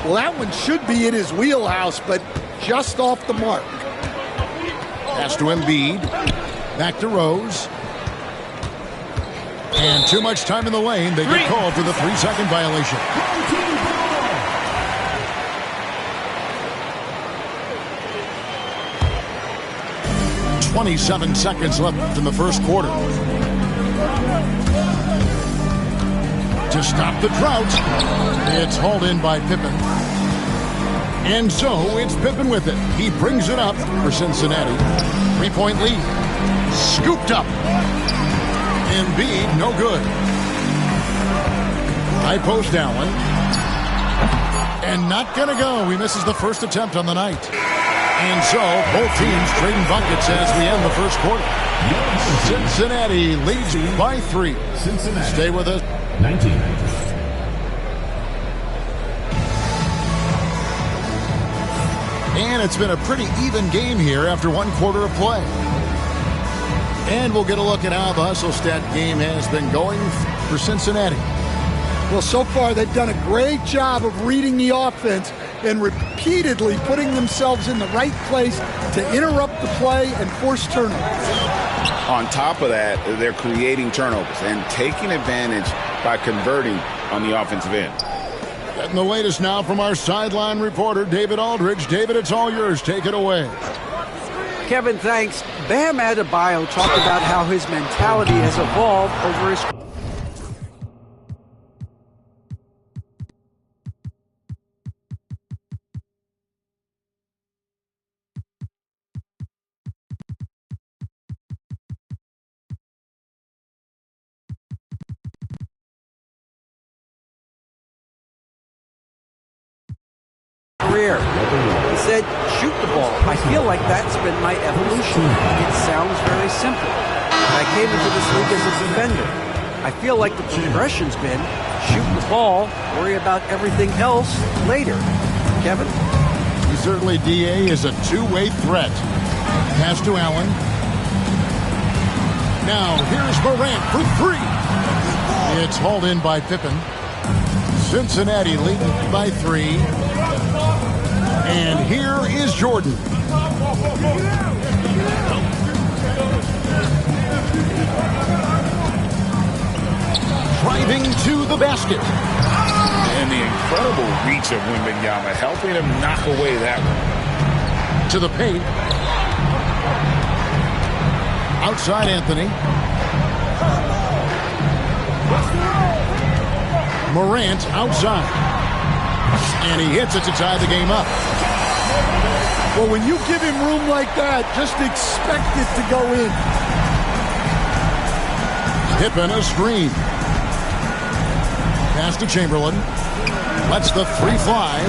Well, that one should be in his wheelhouse, but just off the mark. Pass to Embiid. Back to Rose. And too much time in the lane. They get called for the 3-second violation. 27 seconds left in the first quarter. To stop the drought, it's hauled in by Pippen. And so it's Pippen with it. He brings it up for Cincinnati. 3-point lead. Scooped up. Embiid, no good. High post Allen. And not going to go. He misses the first attempt on the night. And so both teams trading buckets as we end the first quarter. Cincinnati leads by 3. Cincinnati. Stay with us. 19. And it's been a pretty even game here after 1 quarter of play. And we'll get a look at how the Hustle Stat game has been going for Cincinnati. Well, so far they've done a great job of reading the offense and repeatedly putting themselves in the right place to interrupt the play and force turnovers. On top of that, they're creating turnovers and taking advantage by converting on the offensive end. Getting the latest now from our sideline reporter, David Aldridge. David, it's all yours. Take it away. Kevin, thanks. Bam Adebayo talked about how his mentality has evolved over his career. He said, shoot the ball. I feel like that's been my evolution. It sounds very simple. I came into this league as a defender. I feel like the progression's been shoot the ball, worry about everything else later. Kevin? Certainly, DA is a two-way threat. Pass to Allen. Now, here's Morant for three. It's hauled in by Pippen. Cincinnati leading by 3. And here is Jordan. Driving to the basket. And the incredible reach of Wembanyama, helping him knock away that one. To the paint. Outside Anthony. Morant outside. And he hits it to tie the game up. Well, when you give him room like that, just expect it to go in. Pippen a screen. Pass to Chamberlain. Lets the three fly.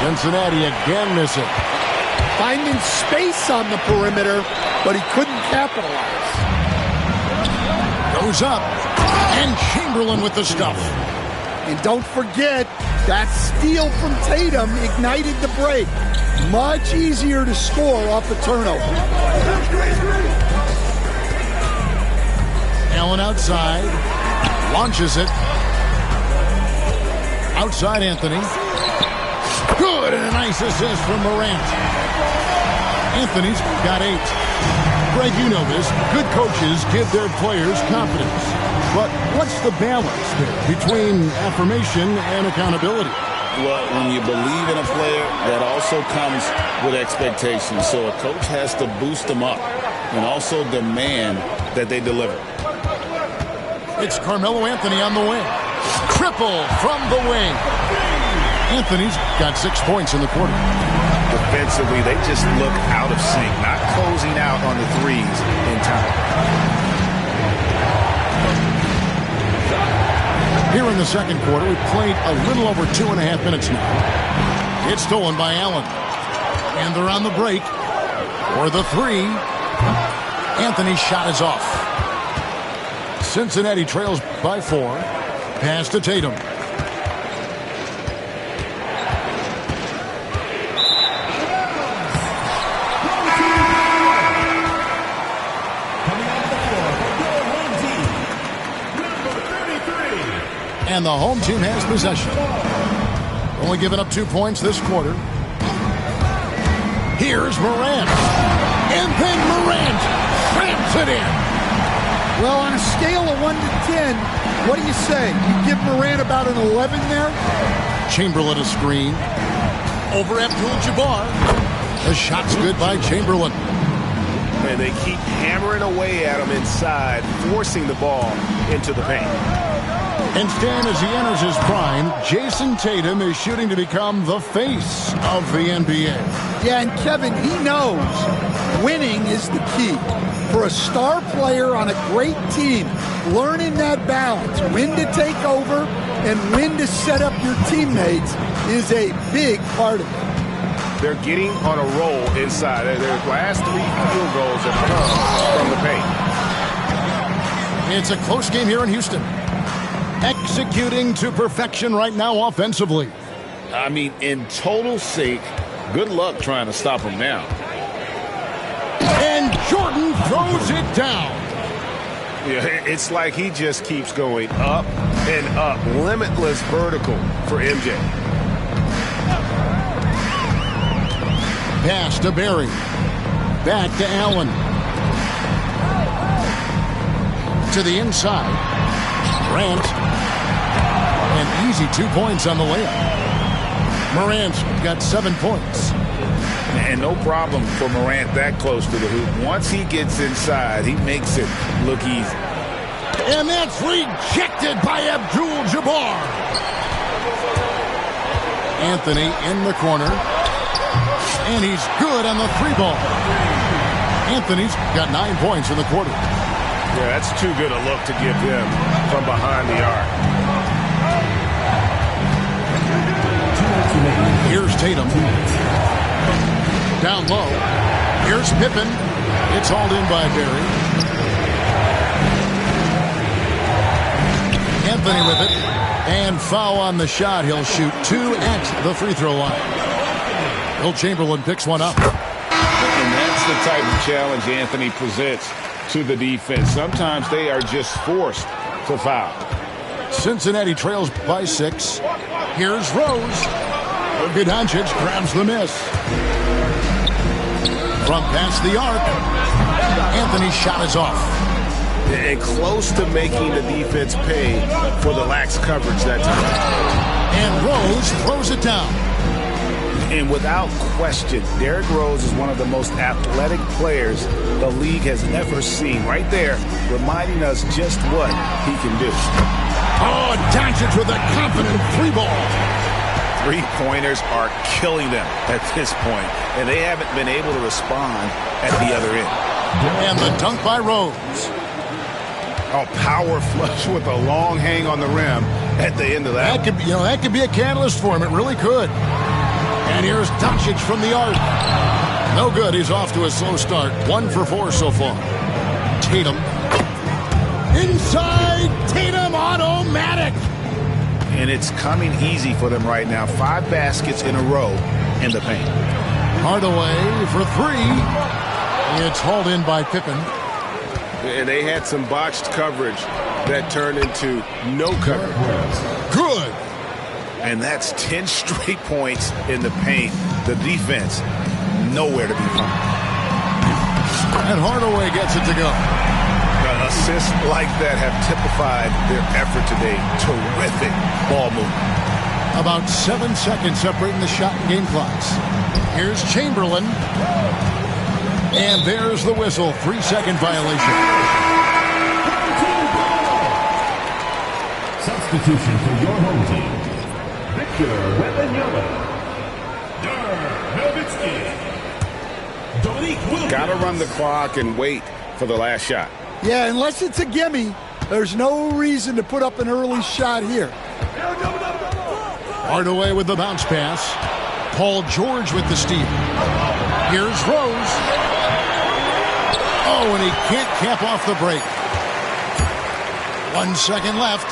Cincinnati again miss it. Finding space on the perimeter, but he couldn't capitalize. Goes up. And Chamberlain with the stuff. And don't forget, that steal from Tatum ignited the break. Much easier to score off a turnover. Allen outside. Launches it. Outside Anthony. Good, and a nice assist from Morant. Anthony's got 8. Greg, you know this. Good coaches give their players confidence. But what's the balance there between affirmation and accountability? Well, when you believe in a player, that also comes with expectations. So a coach has to boost them up and also demand that they deliver. It's Carmelo Anthony on the wing. Triple from the wing. Anthony's got 6 points in the quarter. Defensively, they just look out of sync, not closing out on the threes in time. Here in the second quarter, we've played a little over 2.5 minutes now. It's stolen by Allen. And they're on the break for the 3. Anthony's shot is off. Cincinnati trails by 4. Pass to Tatum. And the home team has possession. Only giving up 2 points this quarter. Here's Morant. And then Morant slams it in. Well, on a scale of 1 to 10, what do you say? You give Morant about an 11 there? Chamberlain a screen. Over Abdul-Jabbar. The shot's good by Chamberlain. And they keep hammering away at him inside, forcing the ball into the paint. And Stan, as he enters his prime, Jason Tatum is shooting to become the face of the NBA. Yeah, and Kevin, he knows winning is the key. For a star player on a great team, learning that balance, when to take over and when to set up your teammates is a big part of it. They're getting on a roll inside. Their last 3 field goals have come from the paint. It's a close game here in Houston. Executing to perfection right now offensively. I mean, in total sake, good luck trying to stop him now. And Jordan throws it down. Yeah, it's like he just keeps going up and up. Limitless vertical for MJ. Pass to Barry. Back to Allen. To the inside. Morant. An easy 2 points on the layup. Morant's got 7 points. And no problem for Morant that close to the hoop. Once he gets inside, he makes it look easy. And that's rejected by Abdul-Jabbar. Anthony in the corner. And he's good on the 3-ball. Anthony's got 9 points in the quarter. Yeah, that's too good a look to give them from behind the arc. Here's Tatum. Down low. Here's Pippen. It's hauled in by Barry. Anthony with it. And foul on the shot. He'll shoot 2 at the free throw line. Will Chamberlain picks one up. And that's the type of challenge Anthony presents to the defense. Sometimes they are just forced to foul. Cincinnati trails by 6. Here's Rose. Luka Doncic grabs the miss. From past the arc, Anthony's shot is off. And close to making the defense pay for the lax coverage that time. And Rose throws it down. And without question, Derrick Rose is one of the most athletic players the league has ever seen. Right there, reminding us just what he can do. Oh, Doncic with a confident 3-ball. Three-pointers are killing them at this point, and they haven't been able to respond at the other end. And the dunk by Rose. Oh, power flush with a long hang on the rim at the end of that. That could be a catalyst for him. It really could. And here's Doncic from the arc. No good. He's off to a slow start. 1 for 4 so far. Tatum. Inside. Tatum automatic. And it's coming easy for them right now. 5 baskets in a row in the paint. Hardaway for 3. It's hauled in by Pippen. And they had some botched coverage that turned into no coverage. Good. And that's 10 straight points in the paint. The defense, nowhere to be found. And Hardaway gets it to go. Assists like that have typified their effort today. Terrific ball movement. About 7 seconds separating the shot and game clocks. Here's Chamberlain. And there's the whistle. 3-second violation. Substitution for your home team. Victor Wembanyama. Dirk Nowitzki. Got to run the clock and wait for the last shot. Yeah, unless it's a gimme, there's no reason to put up an early shot here. Hardaway with the bounce pass. Paul George with the steal. Here's Rose. Oh, and he can't cap off the break. 1 second left.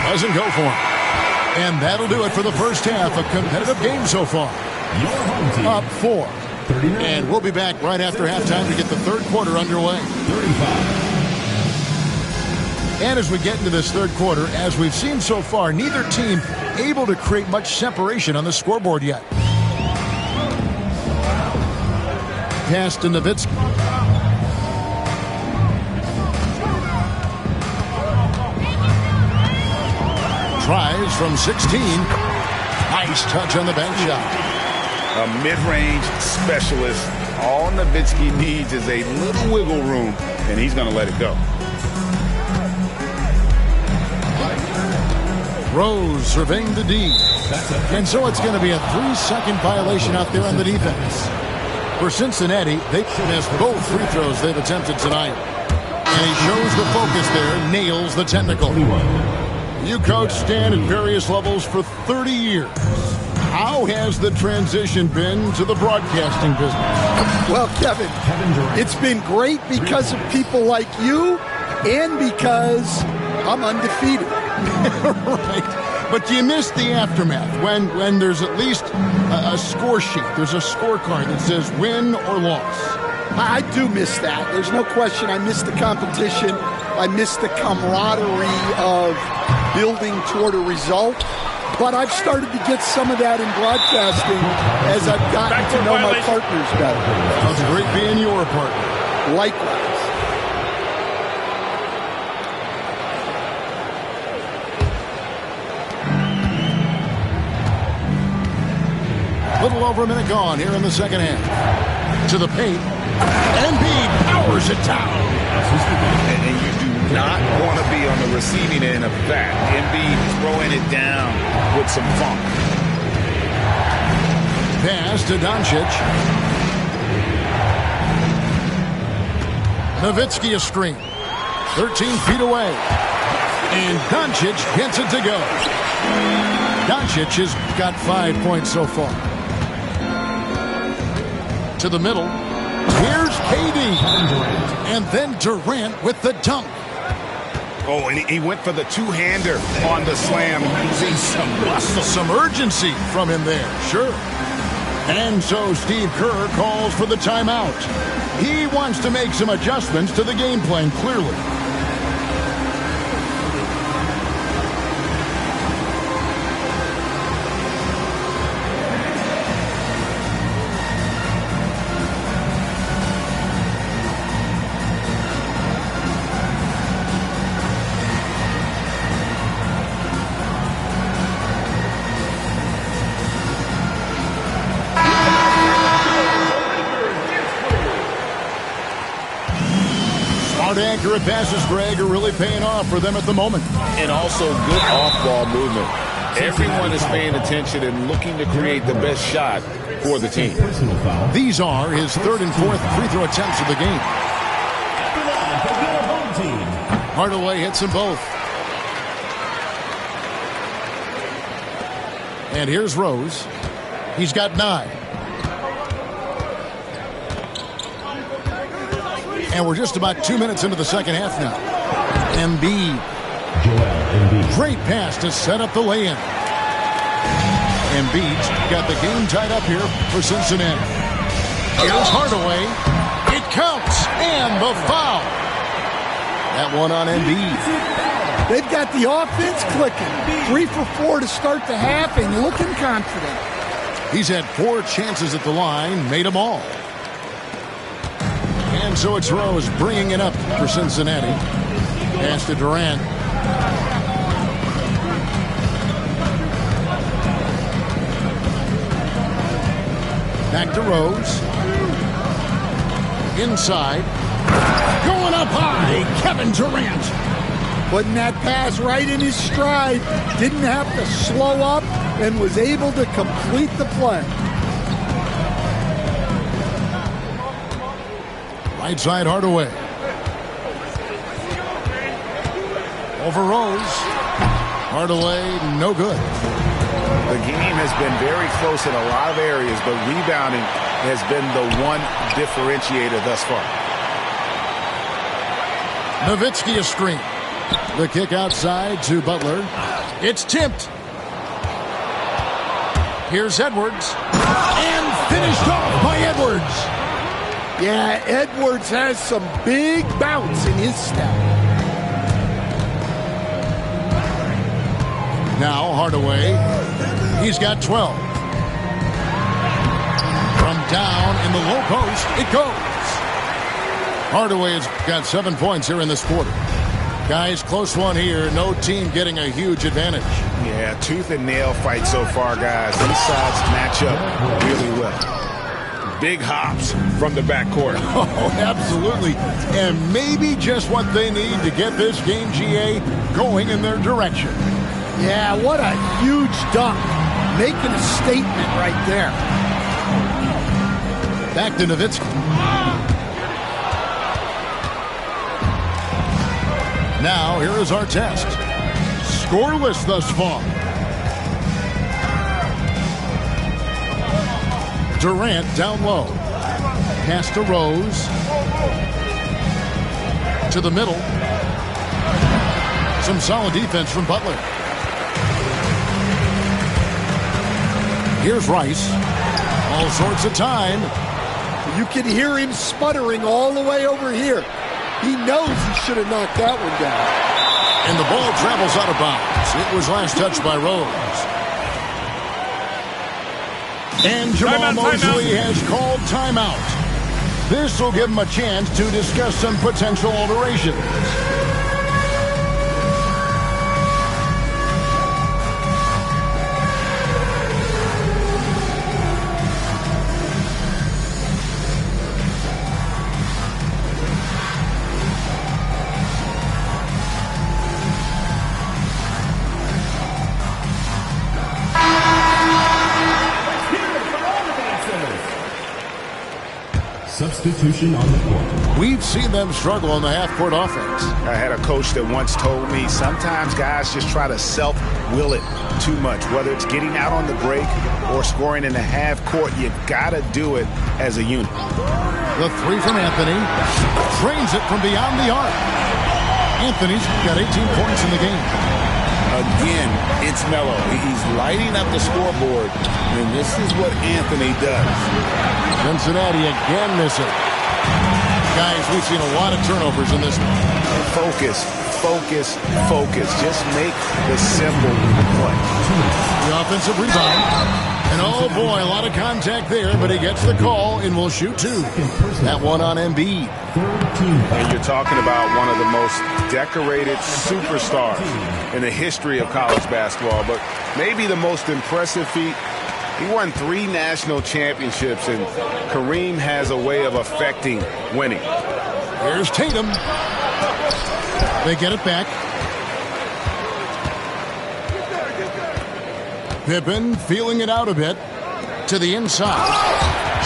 Doesn't go for him. And that'll do it for the first half. A competitive game so far. Your home team. Up 4. And we'll be back right after halftime to get the third quarter underway. 35. And as we get into this third quarter, as we've seen so far, neither team able to create much separation on the scoreboard yet. Pass to Nowitzki. Tries from 16. Nice touch on the bank shot. A mid-range specialist. All Nowitzki needs is a little wiggle room, and he's going to let it go. Rose surveying the D. And so it's going to be a 3-second violation out there on the defense. For Cincinnati, they missed both free throws they've attempted tonight. And he shows the focus there, nails the technical. You coached Stan at various levels for 30 years. How has the transition been to the broadcasting business? Well, Kevin, it's been great because of people like you and because I'm undefeated. Right. But do you miss the aftermath when there's at least a score sheet? There's a scorecard that says win or loss. I do miss that. There's no question. I miss the competition. I miss the camaraderie of building toward a result. But I've started to get some of that in broadcasting as I've gotten to know my partners better. It's great being your partner. Likewise. Little over a minute gone here in the second half. To the paint. Embiid powers it down. And you do not want to be on the receiving end of that. Embiid throwing it down with some funk. Pass to Doncic. Nowitzki a screen. 13 feet away. And Doncic gets it to go. Doncic has got 5 points so far. To the middle. Here's KD. And then Durant with the dunk. Oh, and he went for the two-hander on the slam using some muscle. Some urgency from him there, sure. And so Steve Kerr calls for the timeout. He wants to make some adjustments to the game plan, clearly. Accurate passes, Greg, are really paying off for them at the moment. And also good off-ball movement. Everyone is paying attention and looking to create the best shot for the team. These are his third and fourth free throw attempts of the game. Hardaway hits them both. And here's Rose. He's got 9. And we're just about 2 minutes into the second half now. Embiid. Great pass to set up the lay-in. Embiid's got the game tied up here for Cincinnati. Here's Hardaway. It counts. And the foul. That one on Embiid. They've got the offense clicking. 3 for 4 to start the half and looking confident. He's had 4 chances at the line, made them all. And so it's Rose bringing it up for Cincinnati. Pass to Durant. Back to Rose. Inside. Going up high. Kevin Durant. Putting that pass right in his stride. Didn't have to slow up and was able to complete the play. Right side Hardaway. Over Rose. Hardaway, no good. The game has been very close in a lot of areas, but rebounding has been the one differentiator thus far. Nowitzki a screen. The kick outside to Butler. It's tipped. Here's Edwards. And finished off by Edwards. Yeah, Edwards has some big bounce in his step. Now Hardaway. He's got 12. From down in the low post, it goes. Hardaway has got 7 points here in this quarter. Guys, close one here. No team getting a huge advantage. Yeah, tooth and nail fight so far, guys. These sides match up really well. Big hops from the backcourt. Oh, absolutely. And maybe just what they need to get this game, GA, going in their direction. Yeah, what a huge dunk. Making a statement right there. Back to Nowitzki. Now, here is our test. Scoreless thus far. Durant down low. Pass to Rose. To the middle. Some solid defense from Butler. Here's Rice. All sorts of time. You can hear him sputtering all the way over here. He knows he should have knocked that one down. And the ball travels out of bounds. It was last touched by Rose. And Jamal Mosley has called timeout. This will give him a chance to discuss some potential alterations. Substitution on the court. We've seen them struggle in the half-court offense. I had a coach that once told me sometimes guys just try to self-will it too much, whether it's getting out on the break or scoring in the half-court. You've got to do it as a unit. The three from Anthony. Drains it from beyond the arc. Anthony's got 18 points in the game. Again, it's Melo. He's lighting up the scoreboard, and this is what Anthony does. Cincinnati again missing. Guys, we've seen a lot of turnovers in this one. Focus, focus, focus. Just make the simple play. The offensive rebound. And oh boy, a lot of contact there, but he gets the call and will shoot two. That one on Embiid. And you're talking about one of the most decorated superstars in the history of college basketball, but maybe the most impressive feat. He won 3 national championships, and Kareem has a way of affecting winning. Here's Tatum. They get it back. Pippen feeling it out a bit to the inside.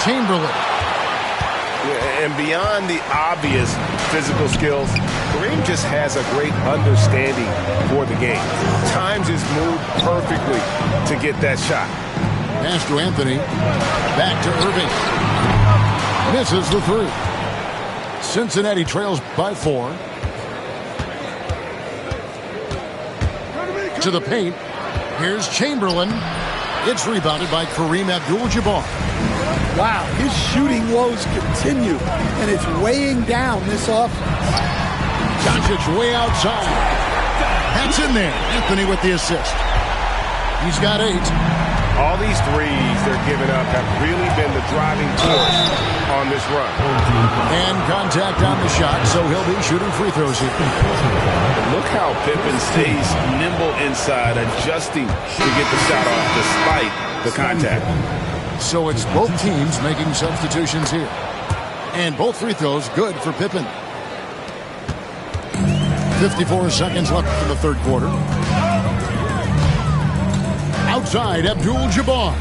Chamberlain. Yeah, and beyond the obvious physical skills, Kareem just has a great understanding for the game. Times his move perfectly to get that shot. Pass to Anthony. Back to Irving. Misses the three. Cincinnati trails by 4. To the paint. Here's Chamberlain. It's rebounded by Kareem Abdul-Jabbar. Wow, his shooting woes continue, and it's weighing down this offense. Doncic way outside. That's in there. Anthony with the assist. He's got 8. All these threes they're giving up have really been the driving force on this run. And contact on the shot, so he'll be shooting free throws here. Look how Pippen stays nimble inside, adjusting to get the shot off despite the contact. So it's both teams making substitutions here. And both free throws good for Pippen. 54 seconds left in the third quarter. Outside, Abdul-Jabbar.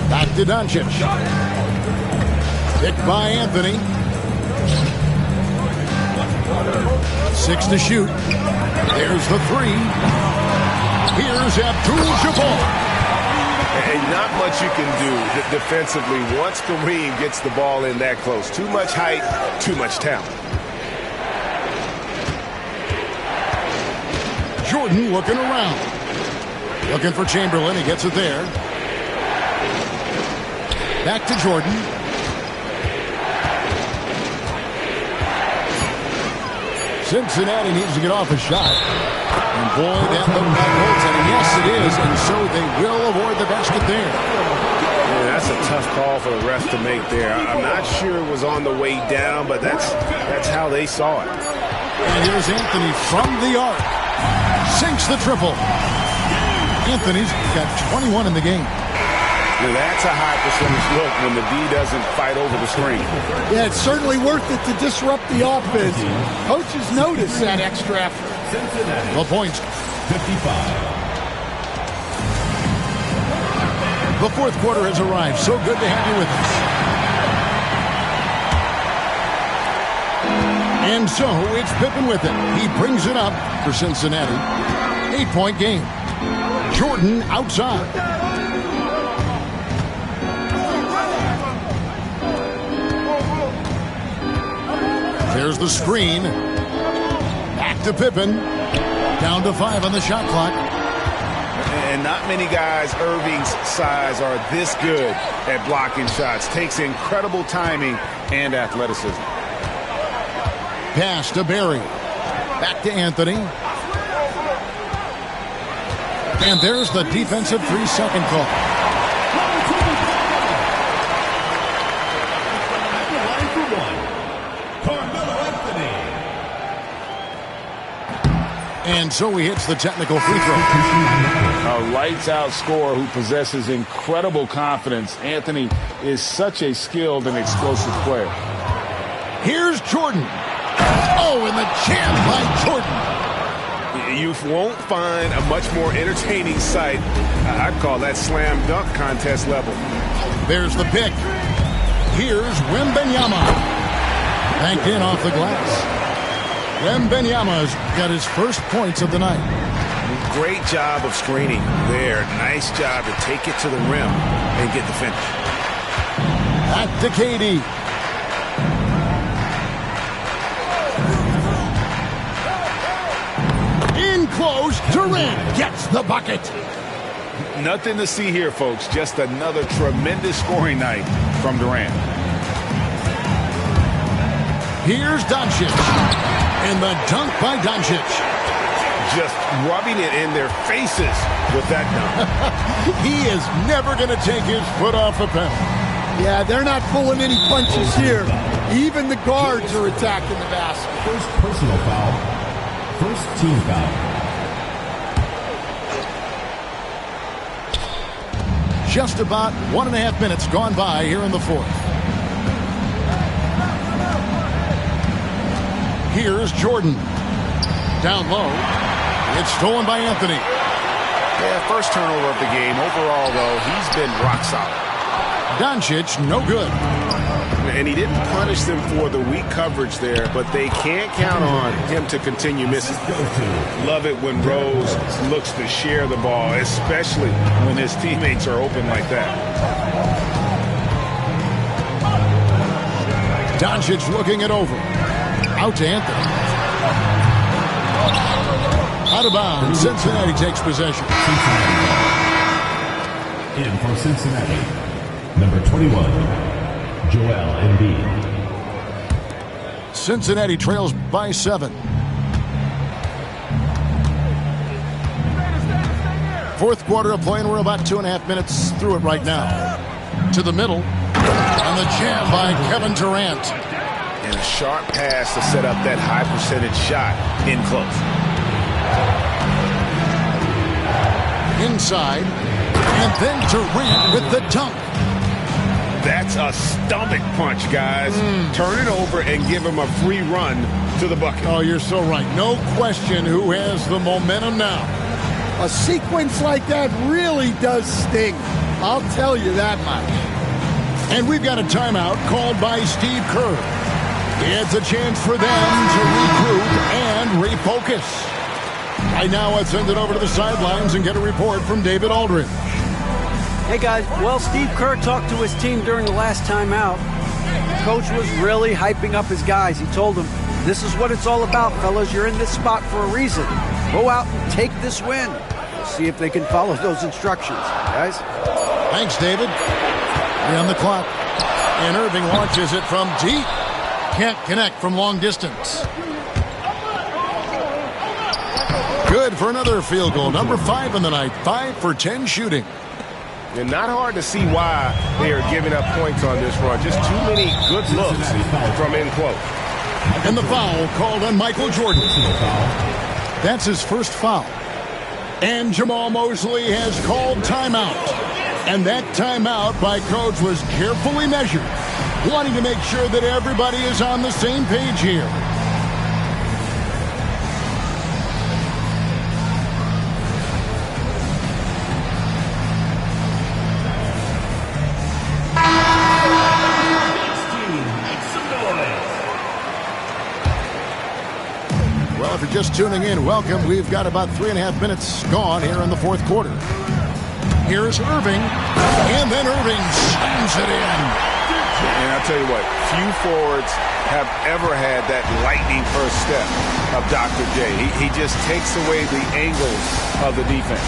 Back to Doncic. Picked by Anthony. 6 to shoot. There's the 3. Here's Abdul-Jabbar. And not much you can do defensively once Kareem gets the ball in that close. Too much height, too much talent. Jordan looking around. Looking for Chamberlain. He gets it there. Back to Jordan. Cincinnati needs to get off a shot. And boy, that looked like goaltending. Yes, it is. And so they will avoid the basket there. Yeah, that's a tough call for the refs to make there. I'm not sure it was on the way down, but that's how they saw it. And here's Anthony from the arc. Sinks the triple. Anthony's got 21 in the game. Now that's a high percentage look when the D doesn't fight over the screen. Yeah, it's certainly worth it to disrupt the offense. Coaches notice that extra effort. The points. 55. The fourth quarter has arrived. So good to have you with us. And so it's Pippen with it. He brings it up for Cincinnati. 8-point game. Jordan outside. There's the screen. Back to Pippen. Down to 5 on the shot clock. And not many guys Irving's size are this good at blocking shots. Takes incredible timing and athleticism. Pass to Barry. Back to Anthony. And there's the defensive 3-second call. And so he hits the technical free throw. A lights-out scorer who possesses incredible confidence. Anthony is such a skilled and explosive player. Here's Jordan. Oh, and the jam by Jordan. You won't find a much more entertaining sight. I'd call that slam dunk contest level. There's the pick. Here's Wembanyama. Banked in off the glass. Wembanyama's got his first points of the night. Great job of screening there. Nice job to take it to the rim and get the finish. Back to KD. In close, Durant gets the bucket. Nothing to see here, folks. Just another tremendous scoring night from Durant. Here's Doncic. And the dunk by Doncic. Just rubbing it in their faces with that dunk. He is never going to take his foot off the pedal. Yeah, they're not pulling any punches here. Even the guards are attacking the basket. First personal foul. First team foul. Just about 1.5 minutes gone by here in the fourth. Here's Jordan. Down low. It's stolen by Anthony. Yeah, first turnover of the game. Overall, though, he's been rock solid. Doncic, no good. And he didn't punish them for the weak coverage there, but they can't count on him to continue missing. Love it when Rose looks to share the ball, especially when his teammates are open like that. Doncic looking it over. Out to Anthony. Out of bounds. Cincinnati takes possession. In for Cincinnati, number 21, Joel Embiid. Cincinnati trails by 7. Fourth quarter of play, and we're about 2.5 minutes through it right now. To the middle. And the jam by Kevin Durant. And a sharp pass to set up that high percentage shot in close. Inside. And then Durant with the dunk. That's a stomach punch, guys. Turn it over and give him a free run to the bucket. Oh, you're so right. No question who has the momentum now. A sequence like that really does sting. I'll tell you that much. And we've got a timeout called by Steve Kerr. It's a chance for them to regroup and refocus. Right now, let's send it over to the sidelines and get a report from David Aldridge. Hey, guys. Well, Steve Kerr talked to his team during the last timeout. Coach was really hyping up his guys. He told them, this is what it's all about, fellas. You're in this spot for a reason. Go out and take this win. We'll see if they can follow those instructions, guys. Thanks, David. 3 on the clock. And Irving launches it from deep. Can't connect from long distance. Good for another field goal. Number 5 in the night. 5 for 10 shooting. And not hard to see why they are giving up points on this run. Just too many good looks from in close. And the foul called on Michael Jordan. That's his first foul. And Jamal Mosley has called timeout. And that timeout by Coach was carefully measured, wanting to make sure that everybody is on the same page here. Well, if you're just tuning in, welcome. We've got about 3.5 minutes gone here in the fourth quarter. Here's Irving, and then Irving slams it in. And I'll tell you what, few forwards have ever had that lightning first step of Dr. J. He just takes away the angles of the defense.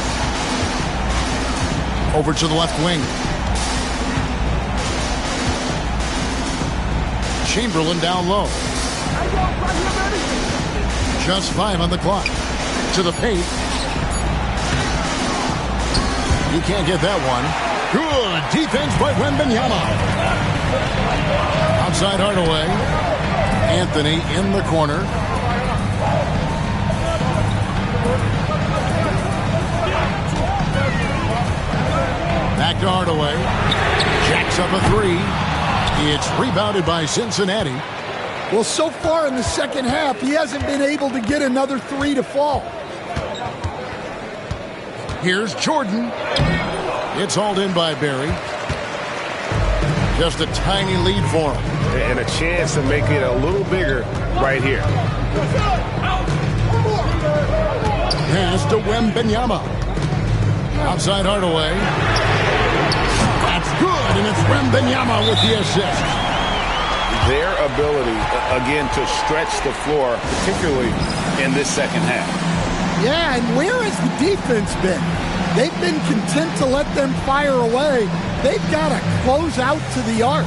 Over to the left wing. Chamberlain down low. Just 5 on the clock. To the paint. You can't get that one. Good defense by Wembanyama. Outside Hardaway. Anthony in the corner. Back to Hardaway. Jacks up a 3. It's rebounded by Cincinnati. Well, so far in the second half, he hasn't been able to get another 3 to fall. Here's Jordan. It's hauled in by Barry. Just a tiny lead for him. And a chance to make it a little bigger right here. Pass to Wembanyama. Outside Hardaway. That's good, and it's Wembanyama with the assist. Their ability, again, to stretch the floor, particularly in this second half. Yeah, and where has the defense been? They've been content to let them fire away. They've got to close out to the arc.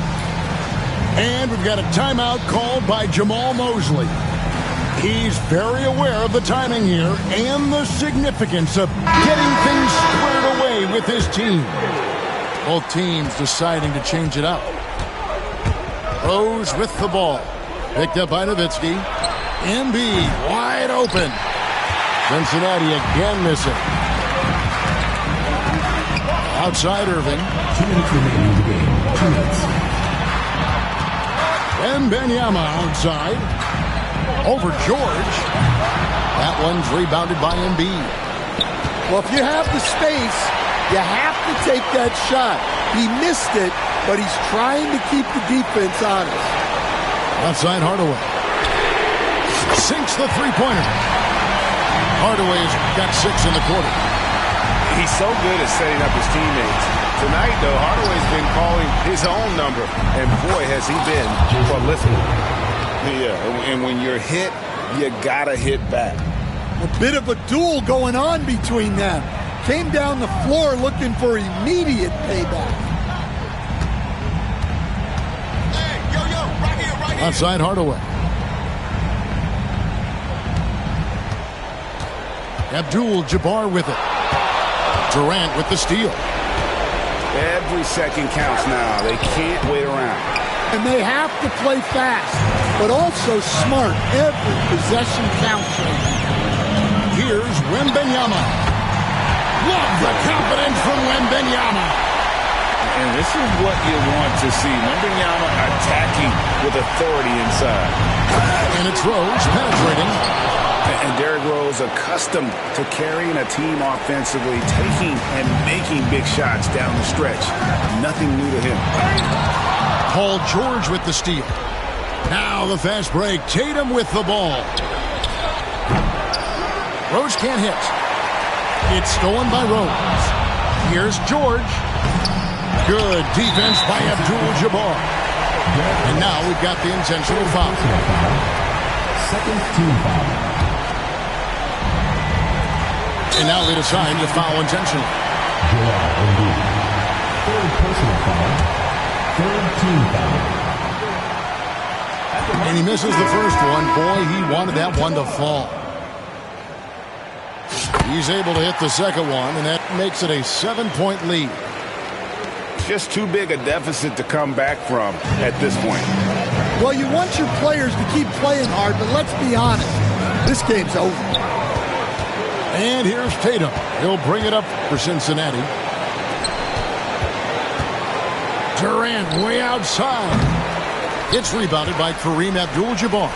And we've got a timeout called by Jamal Mosley. He's very aware of the timing here and the significance of getting things squared away with his team. Both teams deciding to change it up. Rose with the ball. Picked up by Nowitzki. Embiid wide open. Cincinnati again missing. Outside Irving. 2 minutes remaining in the game. 2 minutes. Wembanyama outside. Over George. That one's rebounded by Embiid. Well, if you have the space, you have to take that shot. He missed it, but he's trying to keep the defense honest. Outside Hardaway. Sinks the three-pointer. Hardaway's got 6 in the quarter. He's so good at setting up his teammates. Tonight, though, Hardaway's been calling his own number, and boy, has he been prolific. Yeah, and when you're hit, you gotta hit back. A bit of a duel going on between them. Came down the floor looking for immediate payback. Outside Hardaway. Abdul-Jabbar with it. Durant with the steal. Every second counts now. They can't wait around. And they have to play fast, but also smart. Every possession counts. Here's Wembanyama. Love the confidence from Wembanyama. And this is what you want to see. Wembanyama attacking with authority inside. And it's Rose penetrating. And Derrick Rose accustomed to carrying a team offensively, taking and making big shots down the stretch. Nothing new to him. Paul George with the steal. Now the fast break. Tatum with the ball. Rose can't hit. It's stolen by Rose. Here's George. Good defense by Abdul-Jabbar. And now we've got the intentional foul. Second team foul. And now they decide to foul intentionally. Joel Embiid. Third personal foul. Third team foul. And he misses the first one. Boy, he wanted that one to fall. He's able to hit the second one, and that makes it a 7-point lead. Just too big a deficit to come back from at this point. Well, you want your players to keep playing hard, but let's be honest. This game's over. And here's Tatum. He'll bring it up for Cincinnati. Durant way outside. It's rebounded by Kareem Abdul-Jabbar.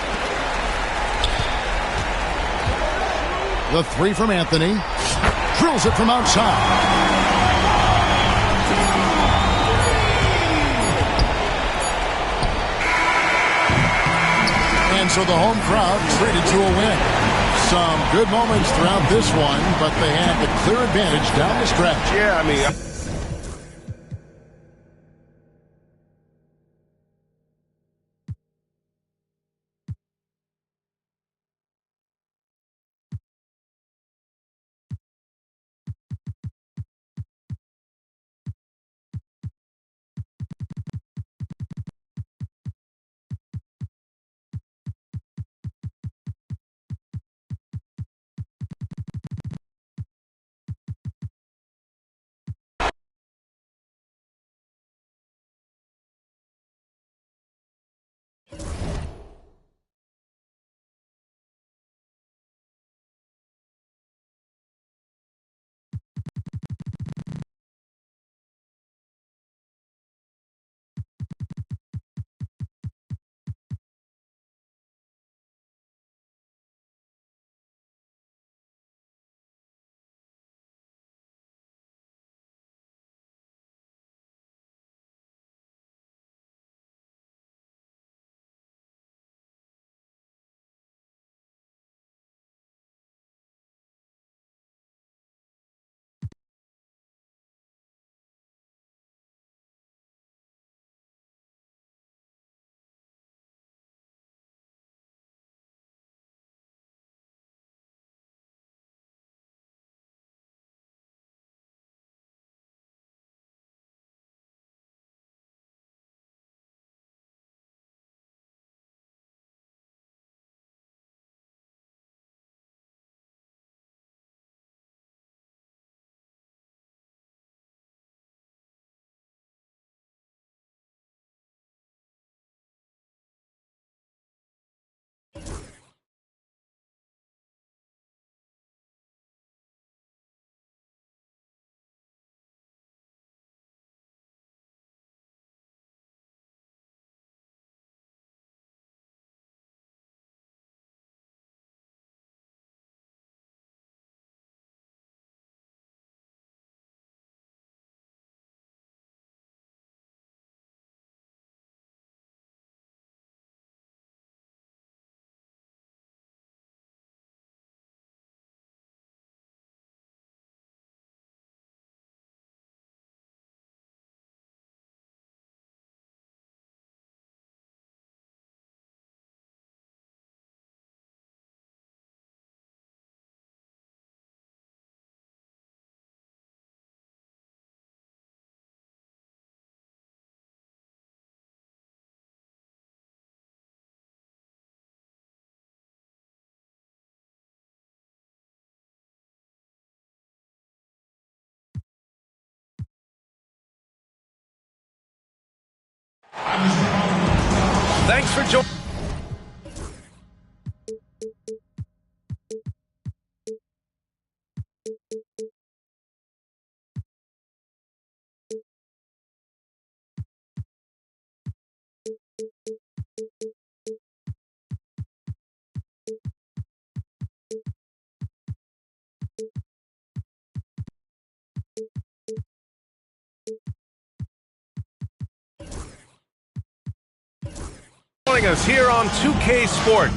The three from Anthony. Drills it from outside. And so the home crowd treated to a win. Some good moments throughout this one, but they had the clear advantage down the stretch. Yeah, I mean... Thanks for joining. Joining us here on 2K Sport.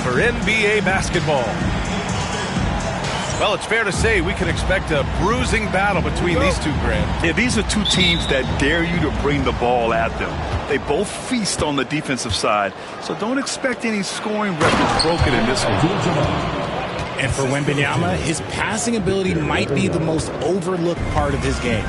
For NBA basketball. Well, it's fair to say we can expect a bruising battle between these two, Grant. Yeah, these are two teams that dare you to bring the ball at them. They both feast on the defensive side, so don't expect any scoring records broken in this one. And for Wembanyama, his passing ability might be the most overlooked part of his game.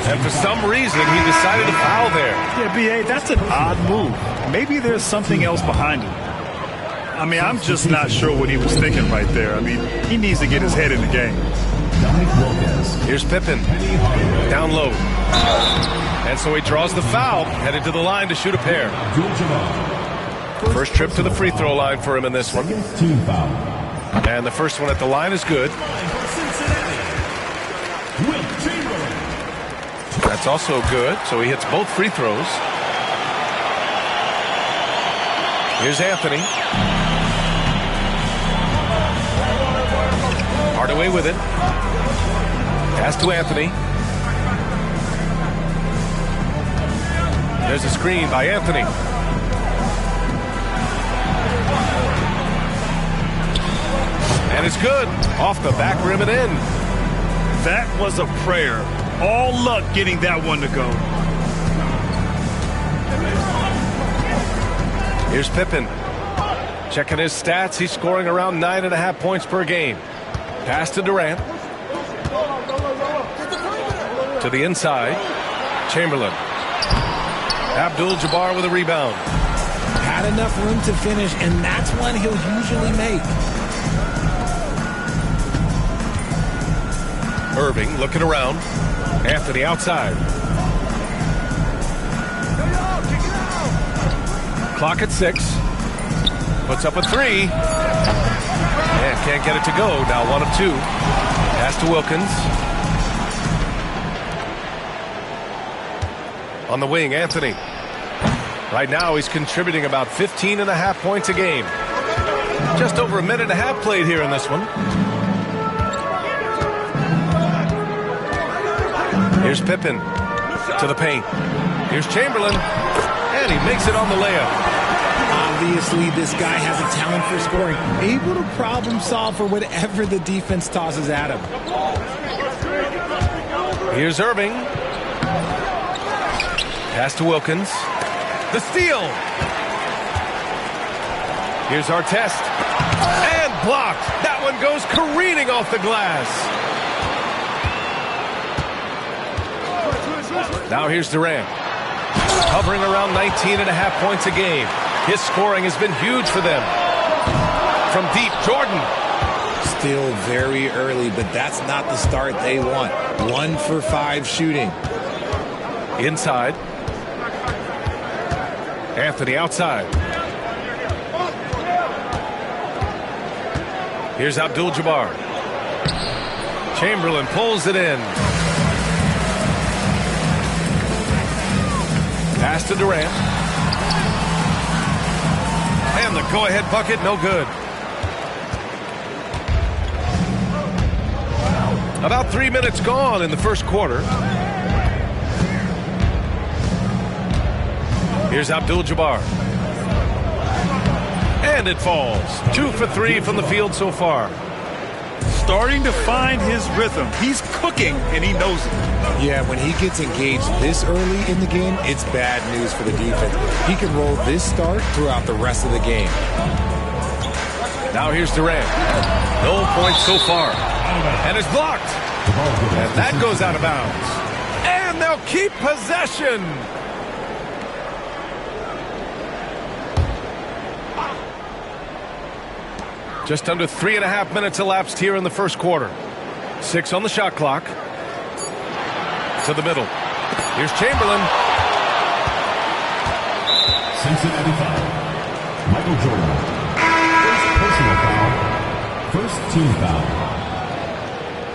And for some reason, he decided to foul there. Yeah, B.A., that's an odd move. Maybe there's something else behind it. I mean, I'm just not sure what he was thinking right there. I mean, he needs to get his head in the game. Here's Pippen. Down low. And so he draws the foul, headed to the line to shoot a pair. First trip to the free throw line for him in this one. And the first one at the line is good. That's also good, so he hits both free throws. Here's Anthony. Hardaway with it. Pass to Anthony. There's a screen by Anthony. And it's good. Off the back rim and in. That was a prayer. All luck getting that one to go. Here's Pippen. Checking his stats. He's scoring around 9.5 points per game. Pass to Durant. To the inside. Chamberlain. Abdul-Jabbar with a rebound. Had enough room to finish, and that's one he'll usually make. Irving looking around. Anthony outside. Clock at 6. Puts up a 3. And can't get it to go. Now 1 of 2. Pass to Wilkins. On the wing, Anthony. Right now he's contributing about 15.5 points a game. Just over a minute and a half played here in this one. Here's Pippen to the paint. Here's Chamberlain. And he makes it on the layup. Obviously, this guy has a talent for scoring. Able to problem solve for whatever the defense tosses at him. Here's Irving. Pass to Wilkins. The steal. Here's Artest. And blocked. That one goes careening off the glass. Now here's Durant. Hovering around 19.5 points a game. His scoring has been huge for them. From deep, Jordan. Still very early, but that's not the start they want. 1 for 5 shooting. Inside. Anthony outside. Here's Abdul-Jabbar. Chamberlain pulls it in. Pass to Durant. And the go-ahead bucket, no good. About 3 minutes gone in the first quarter. Here's Abdul-Jabbar. And it falls. 2 for 3 from the field so far. Starting to find his rhythm. He's cooking, and he knows it. Yeah, when he gets engaged this early in the game, it's bad news for the defense. He can roll this start throughout the rest of the game. Now here's Durant. No points so far. And it's blocked. And that goes out of bounds. And they'll keep possession. Just under 3.5 minutes elapsed here in the first quarter. 6 on the shot clock. To the middle. Here's Chamberlain. Cincinnati foul. Michael Jordan. First personal foul. First team foul.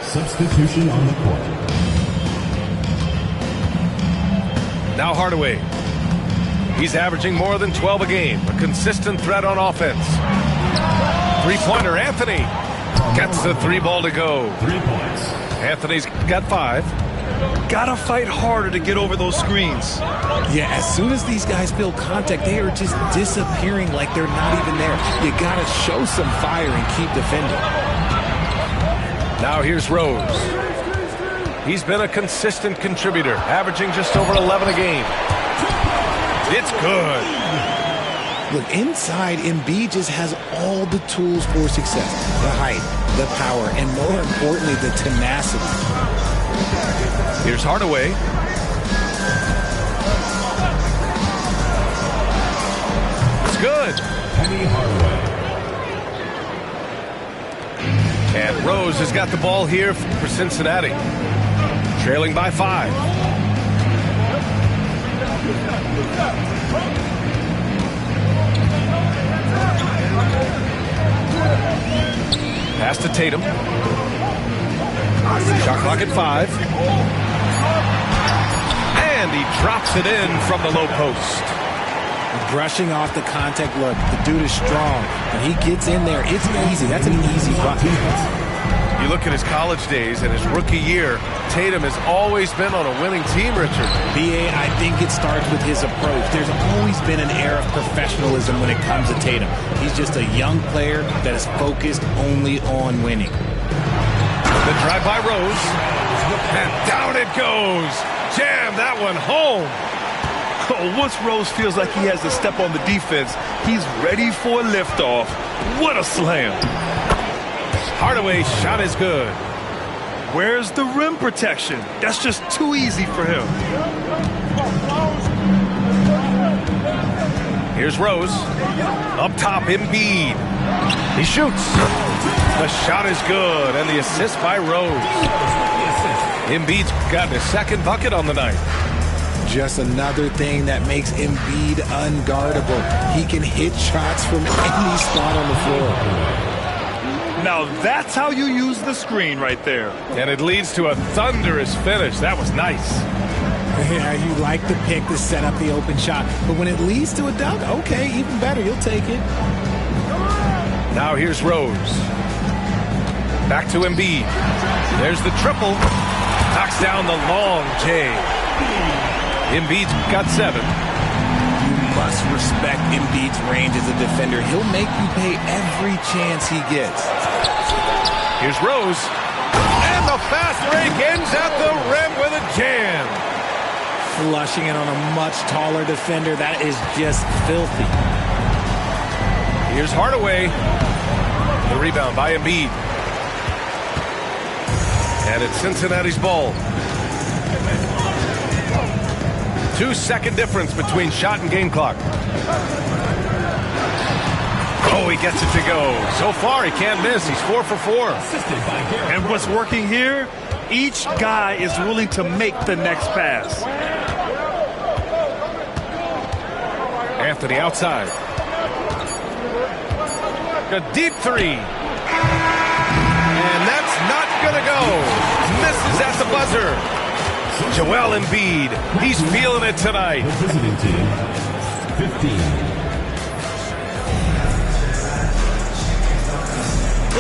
Substitution on the court. Now Hardaway. He's averaging more than 12 a game. A consistent threat on offense. Three-pointer, Anthony. Gets the 3 ball to go. 3 points. Anthony's got 5. Gotta fight harder to get over those screens. Yeah, as soon as these guys feel contact, they are just disappearing like they're not even there. You gotta show some fire and keep defending. Now here's Rose. He's been a consistent contributor, averaging just over 11 a game. It's good. Look, inside, Embiid just has all the tools for success. The height, the power, and more importantly, the tenacity. Here's Hardaway. It's good. Penny Hardaway. And Rose has got the ball here for Cincinnati. Trailing by 5. Pass to Tatum. Shot clock at 5. And he drops it in from the low post. Brushing off the contact. Look, the dude is strong. When he gets in there, it's easy. That's an easy bucket. You look at his college days and his rookie year, Tatum has always been on a winning team, Richard. B.A., I think it starts with his approach. There's always been an air of professionalism when it comes to Tatum. He's just a young player that is focused only on winning. The drive by Rose. And down it goes. Jam that one home. Oh, once Rose feels like he has to step on the defense, he's ready for a liftoff. What a slam. Hardaway's shot is good. Where's the rim protection? That's just too easy for him. Here's Rose. Up top, Embiid. He shoots. The shot is good, and the assist by Rose. Embiid's gotten his second bucket on the night. Just another thing that makes Embiid unguardable. He can hit shots from any spot on the floor. Now that's how you use the screen right there. And it leads to a thunderous finish. That was nice. Yeah, you like the pick to set up the open shot. But when it leads to a dunk, okay, even better. You'll take it. Now here's Rose. Back to Embiid. There's the triple. Knocks down the long J. Embiid's got 7. Must respect Embiid's range as a defender. He'll make you pay every chance he gets. Here's Rose. And the fast break ends at the rim with a jam. Flushing it on a much taller defender. That is just filthy. Here's Hardaway. The rebound by Embiid. And it's Cincinnati's ball. 2-second difference between shot and game clock. Oh, he gets it to go. So far, he can't miss. He's 4 for 4. And what's working here? Each guy is willing to make the next pass. Anthony outside. A deep 3. And that's not going to go. Misses at the buzzer. Joel Embiid, he's feeling it tonight. The visiting team, 15.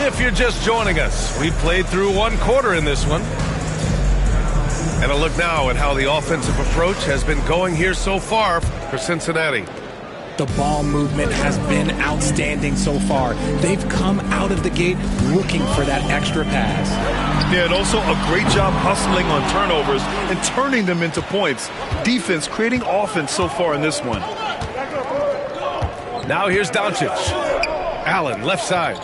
If you're just joining us, we've played through 1 quarter in this one. And a look now at how the offensive approach has been going here so far for Cincinnati. The ball movement has been outstanding so far. They've come out of the gate looking for that extra pass. Yeah, and also a great job hustling on turnovers and turning them into points. Defense creating offense so far in this one. Now here's Doncic. Allen, left side.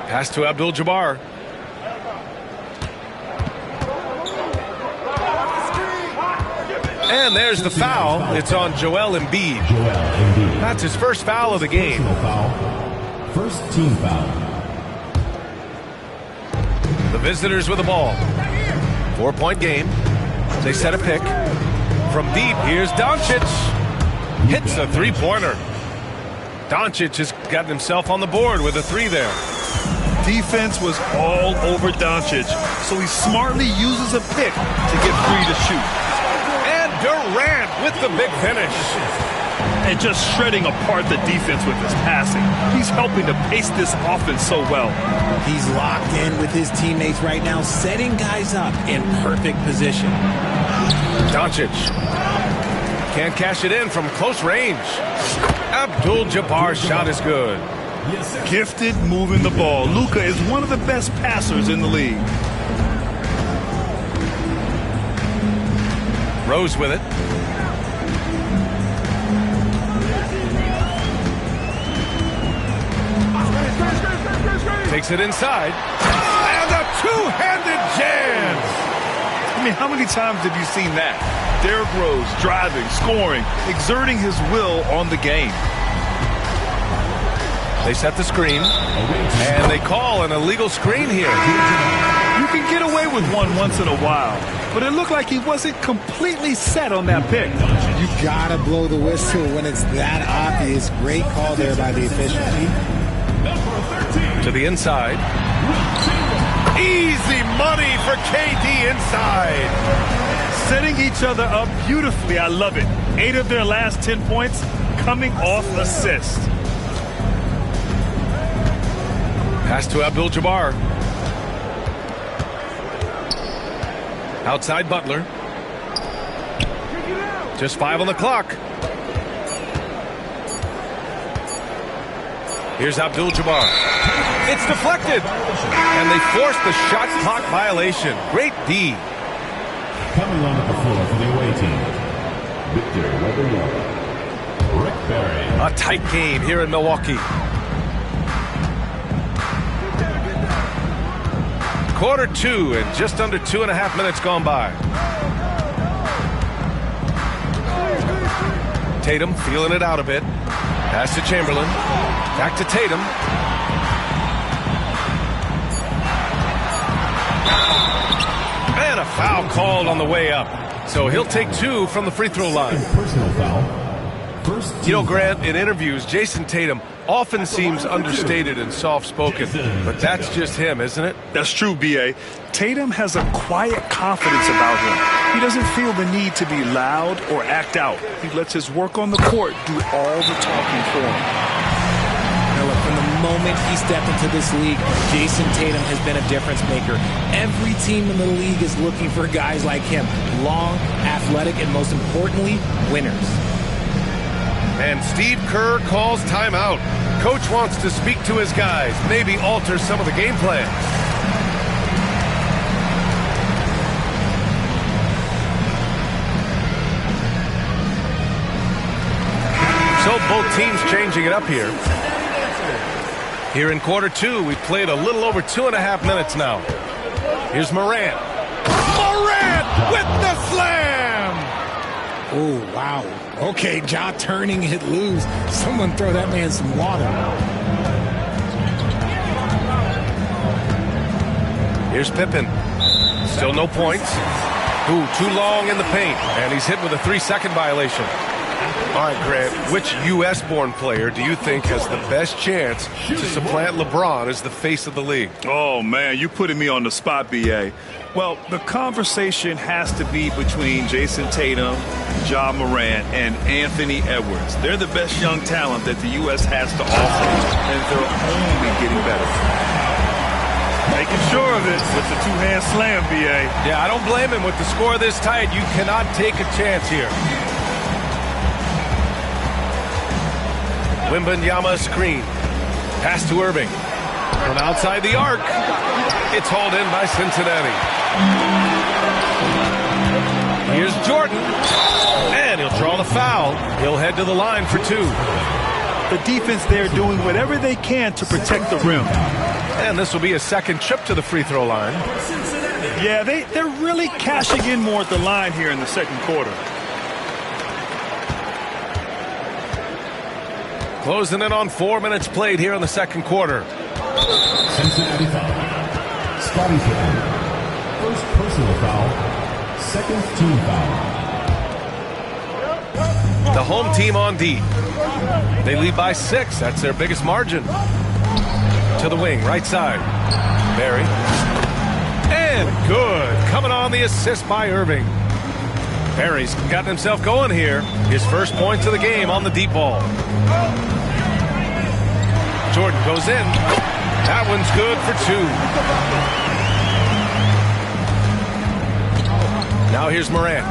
Pass to Abdul-Jabbar. And there's the foul. It's on Joel Embiid. That's his first foul of the game. First team foul. The visitors with the ball. 4-point game. They set a pick. From deep, here's Doncic. Hits a 3-pointer. Doncic has gotten himself on the board with a 3 there. Defense was all over Doncic, so he smartly uses a pick to get free to shoot. Durant with the big finish. And just shredding apart the defense with his passing. He's helping to pace this offense so well. He's locked in with his teammates right now, setting guys up in perfect position. Doncic can't cash it in from close range. Abdul-Jabbar's shot is good. Gifted moving the ball. Luka is one of the best passers in the league. Rose with it. Takes it inside. And a two-handed jam. I mean, how many times have you seen that? Derrick Rose driving, scoring, exerting his will on the game. They set the screen, and they call an illegal screen here. You can get away with one once in a while, but it looked like he wasn't completely set on that pick. You gotta blow the whistle when it's that obvious. Great call there by the official. To the inside. Easy money for KD inside. Setting each other up beautifully. I love it. 8 of their last 10 points coming off assist. Pass to Abdul-Jabbar. Outside Butler. Just 5 on the clock. Here's Abdul-Jabbar. It's deflected. And they forced the shot clock violation. Great D. Coming onto the floor for the away team, Victor Wembanyama, Rick Barry. A tight game here in Milwaukee. Quarter 2 and just under 2.5 minutes gone by. Tatum feeling it out a bit. Pass to Chamberlain. Back to Tatum. And a foul called on the way up. So he'll take 2 from the free throw line. Personal foul. You know, Grant, in interviews, Jason Tatum often seems understated and soft-spoken, but that's just him, isn't it? That's true, B.A. Tatum has a quiet confidence about him. He doesn't feel the need to be loud or act out. He lets his work on the court do all the talking for him. Now look, from the moment he stepped into this league, Jason Tatum has been a difference maker. Every team in the league is looking for guys like him. Long, athletic, and most importantly, winners. And Steve Kerr calls timeout. Coach wants to speak to his guys, maybe alter some of the game plan. So both teams changing it up here. Here in quarter 2, we've played a little over 2.5 minutes now. Here's Morant. Morant with the slam! Oh, wow. Okay, Ja turning it loose. Someone throw that man some water. Here's Pippen. Still no points. Ooh, too long in the paint. And he's hit with a 3-second violation. All right, Grant, which U.S.-born player do you think has the best chance to supplant LeBron as the face of the league? Oh, man, you putting me on the spot, B.A. Well, the conversation has to be between Jason Tatum, Ja Morant, and Anthony Edwards. They're the best young talent that the U.S. has to offer, and they're only getting better. Making sure of it with the two-hand slam, B.A. Yeah, I don't blame him. With the score this tight, you cannot take a chance here. Wembanyama screen. Pass to Irving. From outside the arc. It's hauled in by Cincinnati. Here's Jordan. And he'll draw the foul. He'll head to the line for 2. The defense there doing whatever they can to protect the rim. And this will be a second trip to the free throw line. Yeah, they're really cashing in more at the line here in the second quarter. Closing in on 4 minutes played here in the second quarter. Cincinnati foul. Scottie Pippen. First personal foul. Second team foul. The home team on D. They lead by 6. That's their biggest margin. To the wing, right side. Barry. And good. Coming on the assist by Irving. Barry's gotten himself going here. His first points of the game on the deep ball. Jordan goes in. That one's good for 2. Now here's Morant.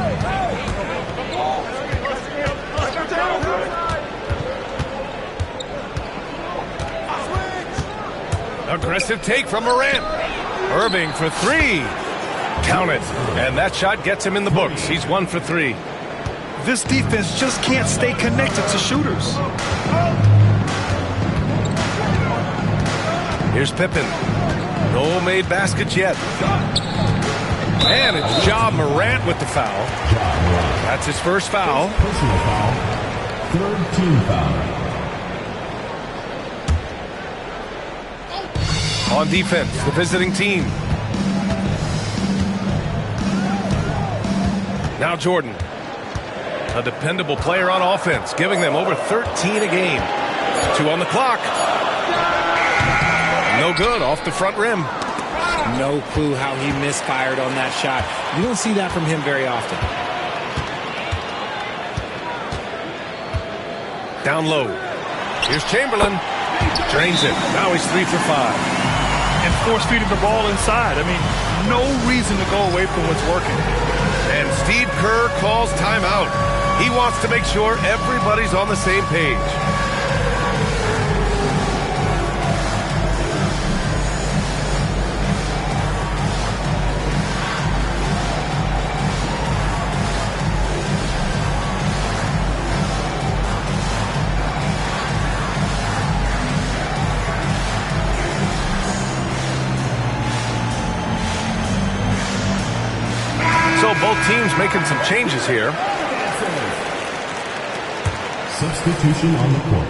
Aggressive take from Morant. Irving for 3. Count it. And that shot gets him in the books. He's 1 for 3. This defense just can't stay connected to shooters. Here's Pippen. No made baskets yet. And it's Ja Morant with the foul. That's his first foul. Personal foul. Third team foul. On defense, the visiting team. Now Jordan, a dependable player on offense, giving them over 13 a game. 2 on the clock. No good, off the front rim. No clue how he misfired on that shot. You don't see that from him very often. Down low. Here's Chamberlain. Drains it. Now he's 3 for 5. And force-feeding the ball inside. I mean, no reason to go away from what's working. And Steve Kerr calls timeout. He wants to make sure everybody's on the same page. So both teams making some changes here. Substitution on the court.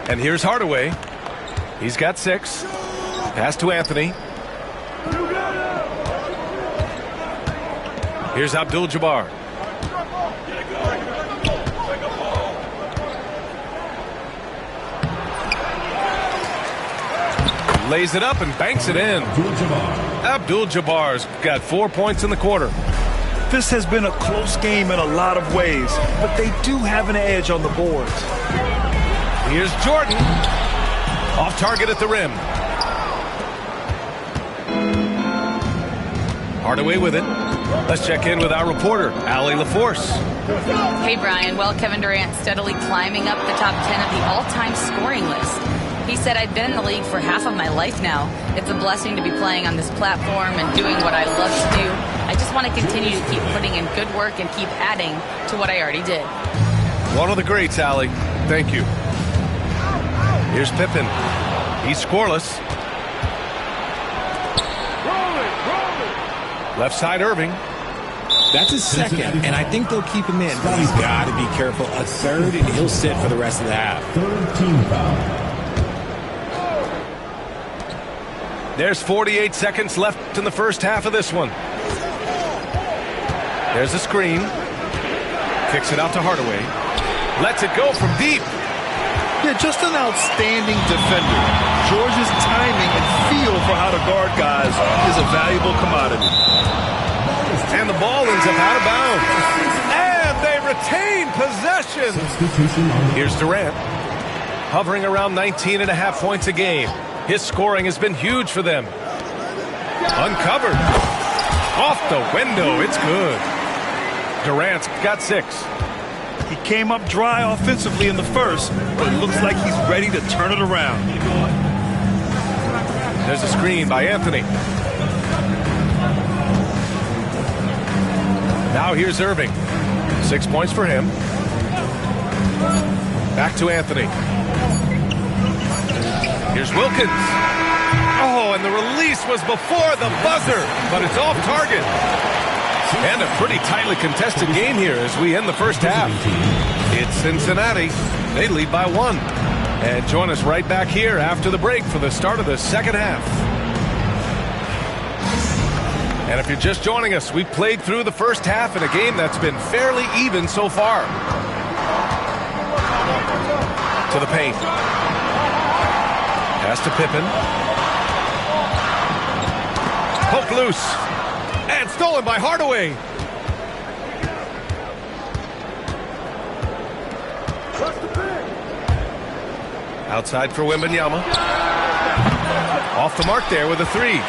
And here's Hardaway. He's got 6. Pass to Anthony. Here's Abdul-Jabbar. Lays it up and banks it in. Abdul-Jabbar's got 4 points in the quarter. This has been a close game in a lot of ways, but they do have an edge on the boards. Here's Jordan. Off target at the rim. Hardaway with it. Let's check in with our reporter, Allie LaForce. Hey, Brian. Well, Kevin Durant steadily climbing up the top 10 of the all-time scoring list. He said, I've been in the league for half of my life now. It's a blessing to be playing on this platform and doing what I love to do. I just want to continue to keep putting in good work and keep adding to what I already did. One of the greats, Allie. Thank you. Here's Pippen. He's scoreless. Left side, Irving. That's his second, and I think they'll keep him in. But he's got to be careful. A third, and he'll sit for the rest of the half. Third team foul. There's 48 seconds left in the first half of this one. There's a screen. Kicks it out to Hardaway. Lets it go from deep. Yeah, just an outstanding defender. George's timing and feel for how to guard guys is a valuable commodity. And the ball ends up out of bounds. And they retain possession. Here's Durant. Hovering around 19.5 points a game. His scoring has been huge for them. Uncovered. Off the window. It's good. Durant's got 6. He came up dry offensively in the first, but it looks like he's ready to turn it around. There's a screen by Anthony. Now here's Irving. 6 points for him. Back to Anthony. Here's Wilkins. Oh, and the release was before the buzzer, but it's off target. And a pretty tightly contested game here as we end the first half. It's Cincinnati. They lead by 1. And join us right back here after the break for the start of the second half. And if you're just joining us, we've played through the first half in a game that's been fairly even so far. To the paint. Pass to Pippen. Poked loose. And stolen by Hardaway. Outside for Wembanyama. Off the mark there with a 3.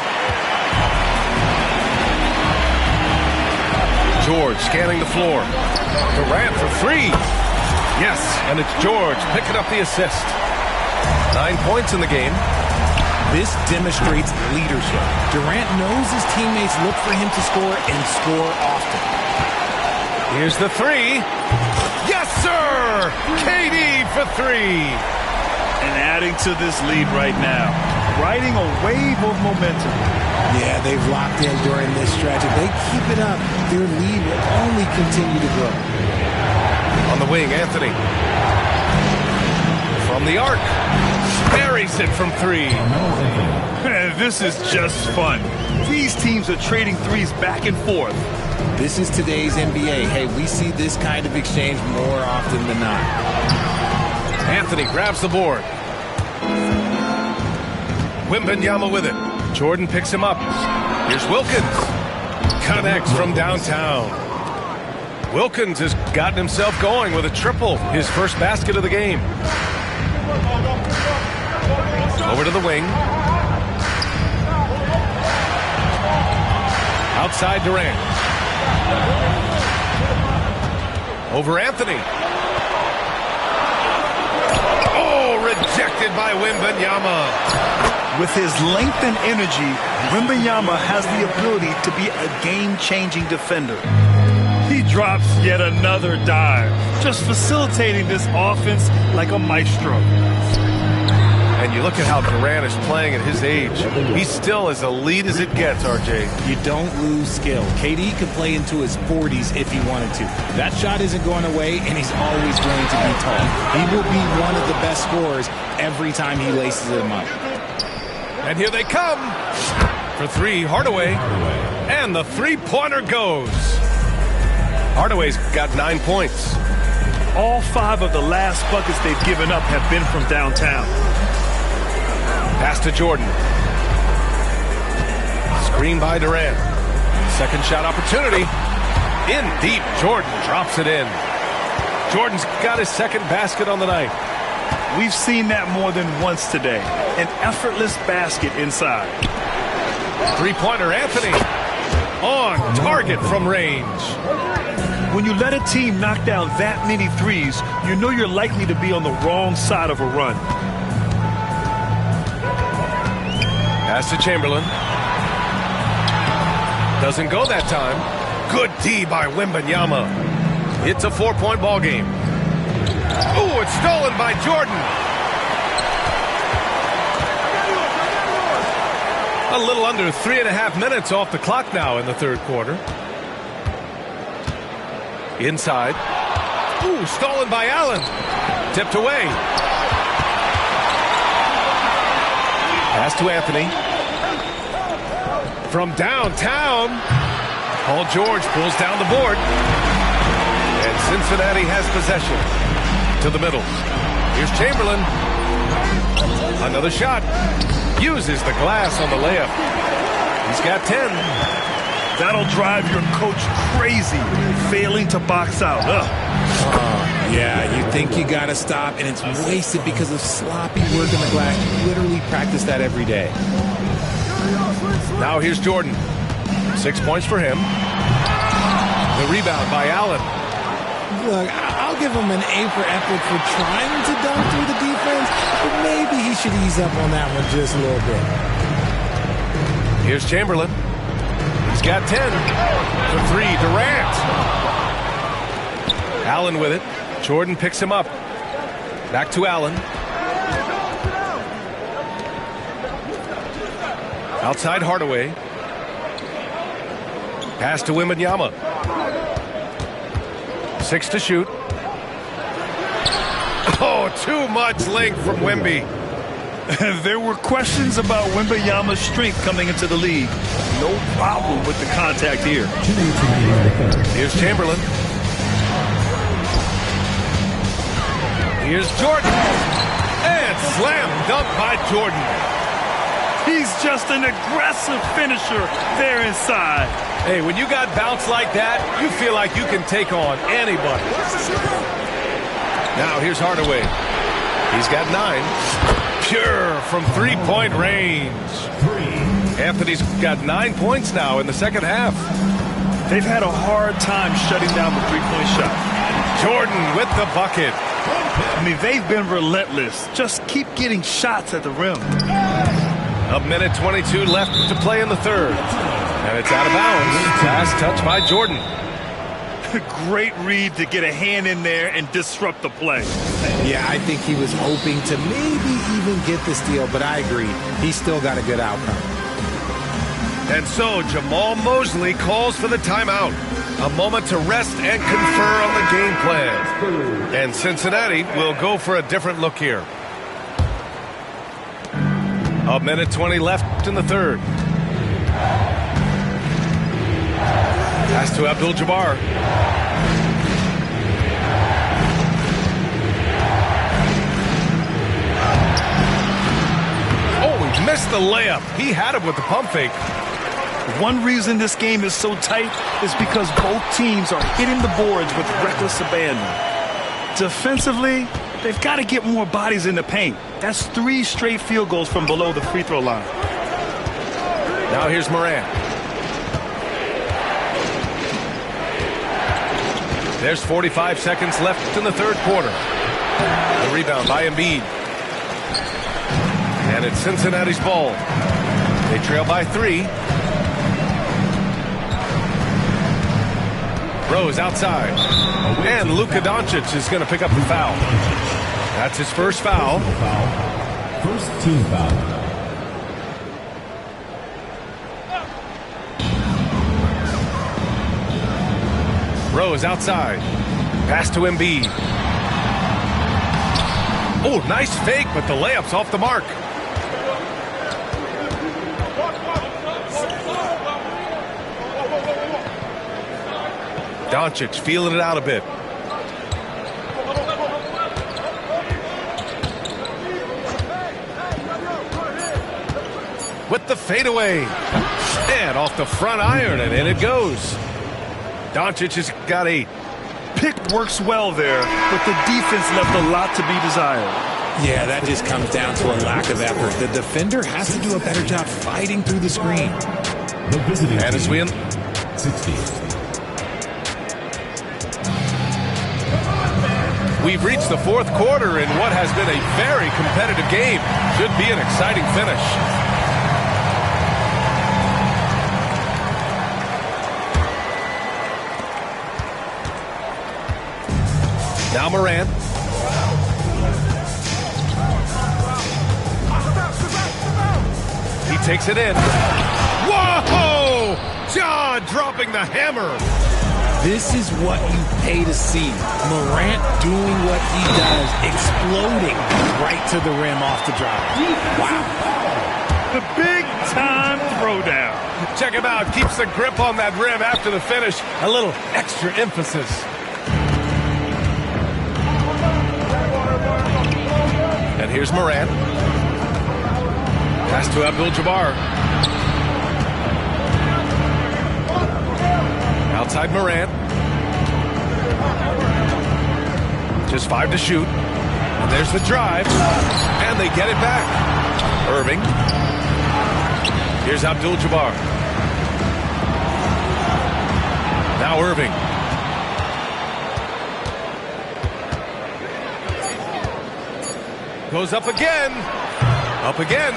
George scanning the floor. Durant for 3. Yes, and it's George picking up the assist. 9 points in the game. This demonstrates leadership. Durant knows his teammates look for him to score and score often. Here's the 3. Yes, sir! KD for 3. And adding to this lead right now. Riding a wave of momentum. Yeah, they've locked in during this stretch. If they keep it up, their lead will only continue to grow. On the wing, Anthony. From the arc. Buries it from 3. Man, this is just fun. These teams are trading threes back and forth. This is today's NBA. Hey, we see this kind of exchange more often than not. Anthony grabs the board. Wembanyama with it. Jordan picks him up. Here's Wilkins. Connects from downtown. Wilkins has gotten himself going with a triple. His first basket of the game. Over to the wing. Outside Durant. Over Anthony. Oh, rejected by Wembanyama. With his length and energy, Wembanyama has the ability to be a game-changing defender. He drops yet another dive, just facilitating this offense like a maestro. And you look at how Durant is playing at his age. He's still as elite as it gets, RJ. You don't lose skill. KD could play into his 40s if he wanted to. That shot isn't going away, and he's always going to be tall. He will be one of the best scorers every time he laces them up. And here they come. For 3, Hardaway. And the three-pointer goes. Hardaway's got 9 points. All 5 of the last buckets they've given up have been from downtown. Pass to Jordan. Screen by Durant. Second shot opportunity. In deep. Jordan drops it in. Jordan's got his second basket on the night. We've seen that more than once today. An effortless basket inside. Three-pointer Anthony. On target from range. When you let a team knock down that many threes, you know you're likely to be on the wrong side of a run. Pass to Chamberlain. Doesn't go that time. Good D by Wembanyama. It's a 4-point ball game. Oh, it's stolen by Jordan. A little under 3.5 minutes off the clock now in the third quarter. Inside. Ooh, stolen by Allen. Tipped away. Pass to Anthony. From downtown. Paul George pulls down the board. And Cincinnati has possession. To the middle. Here's Chamberlain. Another shot. Uses the glass on the layup. He's got 10. That'll drive your coach crazy, failing to box out. Yeah, you think you got to stop, and it's wasted because of sloppy work on the glass. You literally practice that every day. Now here's Jordan. 6 points for him. The rebound by Allen. Look, I'll give him an A for effort for trying to dunk through the defense, but maybe he should ease up on that one just a little bit. Here's Chamberlain. He's got 10. For 3, Durant. Allen with it. Jordan picks him up. Back to Allen. Outside Hardaway. Pass to Wembanyama. 6 to shoot. Oh, too much length from Wemby. There were questions about Wembanyama's strength coming into the league. No problem with the contact here. Here's Chamberlain. Here's Jordan. And slam dunk by Jordan. He's just an aggressive finisher there inside. Hey, when you got bounce like that, you feel like you can take on anybody. Now here's Hardaway. He's got 9. Pure from three-point range. Anthony's got 9 points now in the second half. They've had a hard time shutting down the three-point shot. Jordan with the bucket. I mean, they've been relentless. Just keep getting shots at the rim. A minute 22 left to play in the third. And it's out of bounds. Last touch by Jordan. Great read to get a hand in there and disrupt the play. Yeah, I think he was hoping to maybe even get the steal, but I agree. He's still got a good outcome. And so Jamal Mosley calls for the timeout. A moment to rest and confer on the game plan. And Cincinnati will go for a different look here. A minute 20 left in the third. Pass to Abdul-Jabbar. Oh, he missed the layup. He had it with the pump fake. One reason this game is so tight is because both teams are hitting the boards with reckless abandon. Defensively, they've got to get more bodies in the paint. That's 3 straight field goals from below the free throw line. Now here's Morant. There's 45 seconds left in the third quarter. The rebound by Embiid. And it's Cincinnati's ball. They trail by 3. Rose outside. And Luka Doncic is going to pick up the foul. That's his first foul. First team foul. Rose outside. Pass to Embiid. Oh, nice fake, but the layup's off the mark. Doncic feeling it out a bit. With the fadeaway. And off the front iron, and in it goes. Doncic has got 8. Pick works well there, but the defense left a lot to be desired. Yeah, that just comes down to a lack of effort. The defender has to do a better job fighting through the screen. The visiting and as we end 60. We've reached the fourth quarter in what has been a very competitive game. Should be an exciting finish. Now Morant. He takes it in. Whoa! Ja dropping the hammer. This is what you pay to see. Morant doing what he does, exploding right to the rim off the drive. Wow. The big-time throwdown. Check him out. Keeps the grip on that rim after the finish. A little extra emphasis. And here's Morant. Pass to Abdul-Jabbar. Outside Morant. Just 5 to shoot. And there's the drive. And they get it back. Irving. Here's Abdul-Jabbar. Now Irving. Goes up again. Up again.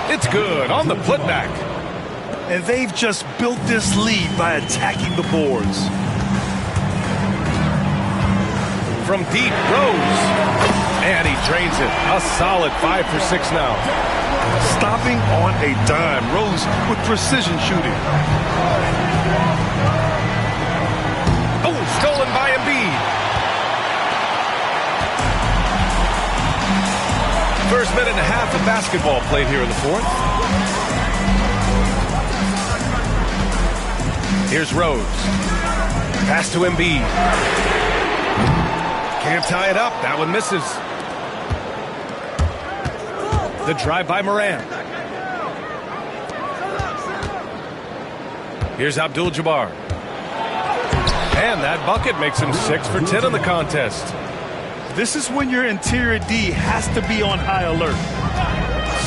It's good on the putback. And they've just built this lead by attacking the boards. From deep, Rose. And he drains it. A solid 5 for 6 now. Stopping on a dime. Rose with precision shooting. Oh, stolen by Embiid. First minute and a half of basketball played here in the fourth. Here's Rose. Pass to Embiid. Can't tie it up. That one misses. The drive by Morant. Here's Abdul-Jabbar. And that bucket makes him 6 for 10 in the contest. This is when your interior D has to be on high alert.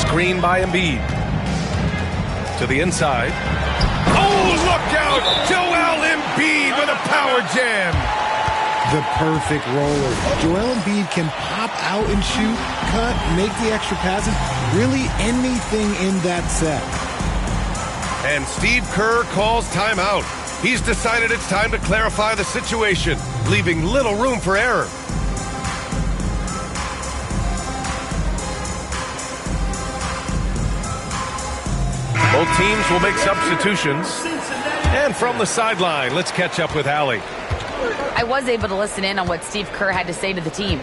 Screen by Embiid. To the inside. Oh, look out! Joel Embiid with a power jam. The perfect roller. Joel Embiid can pop out and shoot, cut, make the extra passes, really anything in that set. And Steve Kerr calls timeout. He's decided it's time to clarify the situation, leaving little room for error. Both teams will make substitutions. And from the sideline, let's catch up with Allie. I was able to listen in on what Steve Kerr had to say to the team.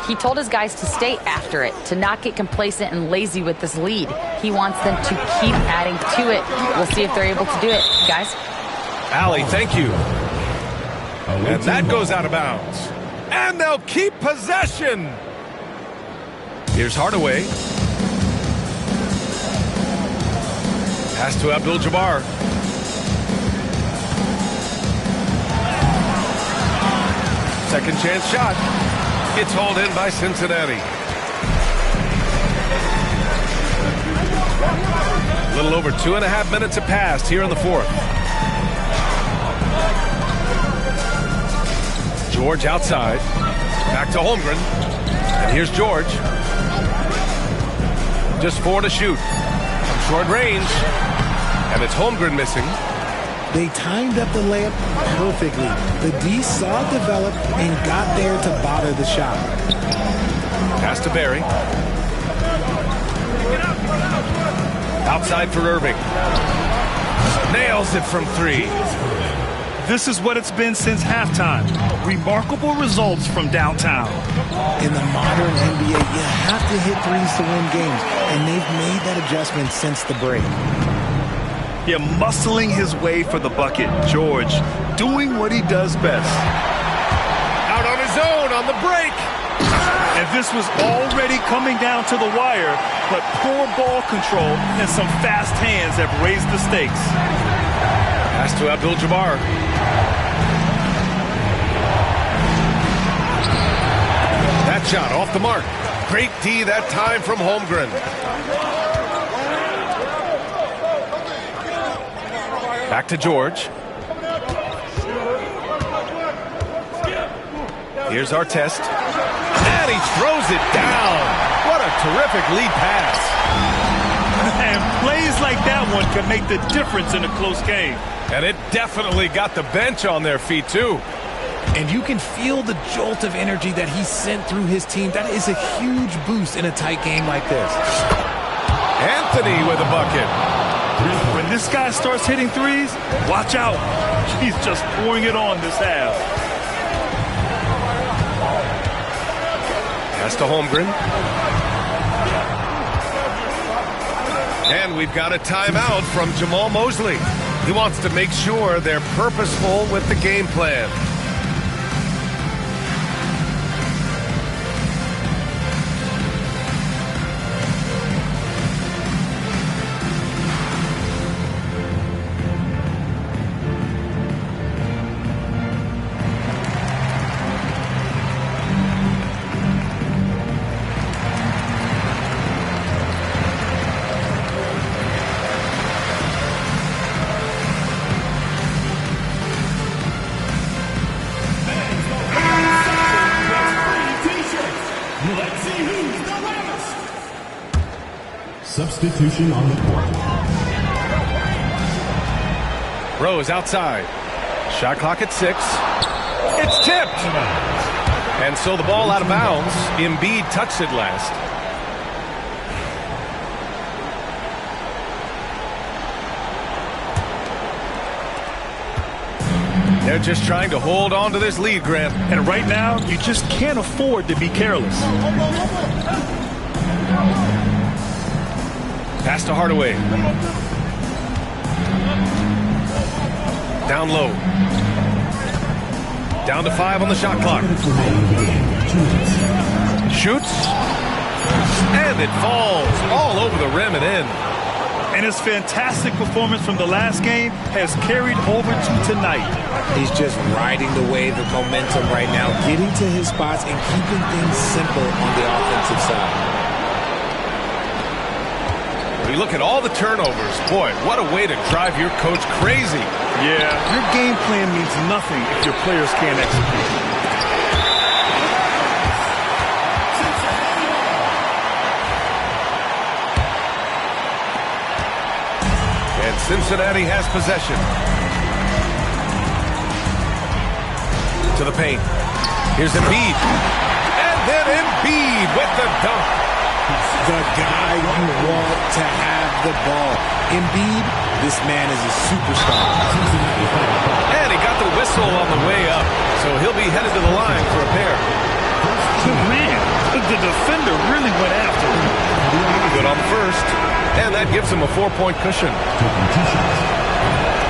He told his guys to stay after it, to not get complacent and lazy with this lead. He wants them to keep adding to it. We'll see if they're able to do it. Guys? Allie, thank you. And that goes out of bounds. And they'll keep possession. Here's Hardaway. Pass to Abdul-Jabbar. Second chance shot. It's hauled in by Cincinnati. A little over 2.5 minutes have passed here in the fourth. George outside. Back to Holmgren. And here's George. Just 4 to shoot. From short range. And it's Holmgren missing. They timed up the layup perfectly. The D saw it develop and got there to bother the shot. Pass to Barry. Outside for Irving. Nails it from 3. This is what it's been since halftime. Remarkable results from downtown. In the modern NBA, you have to hit threes to win games, and they've made that adjustment since the break. Yeah, muscling his way for the bucket. George doing what he does best. Out on his own on the break. And this was already coming down to the wire, but poor ball control and some fast hands have raised the stakes. Pass to Abdul-Jabbar. That shot off the mark. Great D that time from Holmgren. Back to George. Here's Artest. And he throws it down. What a terrific lead pass. And plays like that one can make the difference in a close game. And it definitely got the bench on their feet, too. And you can feel the jolt of energy that he sent through his team. That is a huge boost in a tight game like this. Anthony with a bucket. When this guy starts hitting threes, watch out. He's just pouring it on this half. Pass to Holmgren. And we've got a timeout from Jamal Mosley. He wants to make sure they're purposeful with the game plan. Substitution on the court. Rose outside. Shot clock at 6. It's tipped. And so the ball out of bounds. Embiid touched it last. They're just trying to hold on to this lead, Grant. And right now, you just can't afford to be careless. Pass to Hardaway. Down low. Down to 5 on the shot clock. Shoots. And it falls all over the rim and in. And his fantastic performance from the last game has carried over to tonight. He's just riding the wave of momentum right now, getting to his spots and keeping things simple on the offensive side. When you look at all the turnovers, boy, what a way to drive your coach crazy. Yeah, your game plan means nothing if your players can't execute. And Cincinnati has possession. To the paint. Here's Embiid. And then Embiid with the dunk. The guy you want to have the ball. Embiid, this man is a superstar. And he got the whistle on the way up, so he'll be headed to the line for a pair. Man, defender really went after him. Good on the first. And that gives him a 4-point cushion.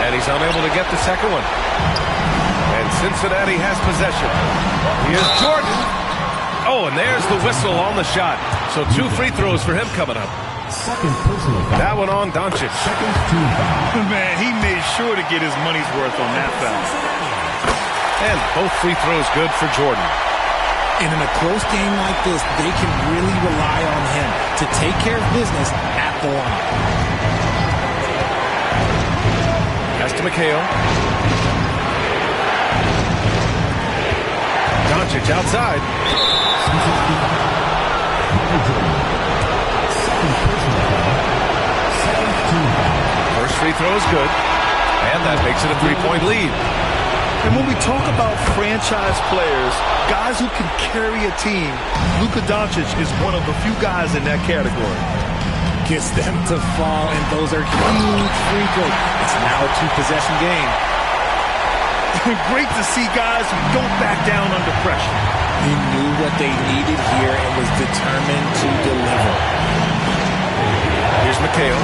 And he's unable to get the second one. And Cincinnati has possession. Here's Jordan. Oh, and there's the whistle on the shot. So 2 free throws for him coming up. That one on Doncic. Man, he made sure to get his money's worth on that foul. And both free throws good for Jordan. And in a close game like this, they can really rely on him to take care of business at the line. Pass to McHale. Doncic outside. First free throw is good. And that makes it a 3-point lead. And when we talk about franchise players, guys who can carry a team, Luka Doncic is one of the few guys in that category. Gets them to fall, and those are huge free throws. It's now a 2-possession game. Great to see guys who don't back down under pressure. He knew what they needed here and was determined to deliver. Here's McHale.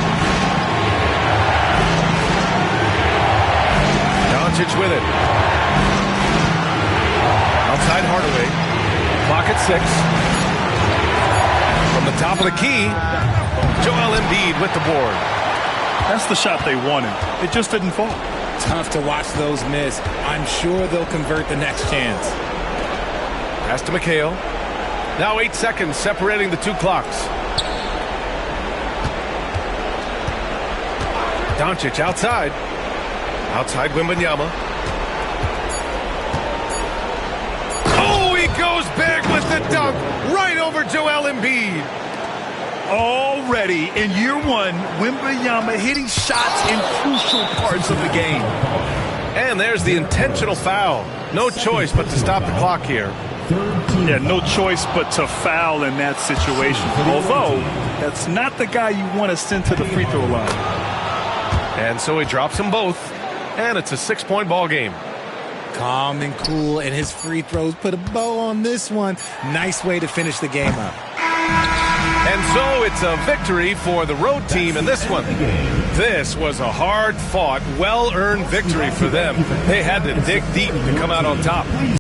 Doncic with it. Outside Hardaway. Clock at 6. From the top of the key, Joel Embiid with the board. That's the shot they wanted. It just didn't fall. Tough to watch those miss. I'm sure they'll convert the next chance. Pass to McHale. Now 8 seconds separating the 2 clocks. Doncic outside. Outside Wembanyama. Oh, he goes big with the dunk right over Joel Embiid. Already in year 1, Wembanyama hitting shots in crucial parts of the game. And there's the intentional foul. No choice but to stop the clock here. Yeah, no choice but to foul in that situation. Although, that's not the guy you want to send to the free throw line. And so he drops them both. And it's a 6-point ball game. Calm and cool, and his free throws put a bow on this one. Nice way to finish the game up. And so it's a victory for the road team in this one. This was a hard-fought, well-earned victory for them. They had to dig deep to come out on top.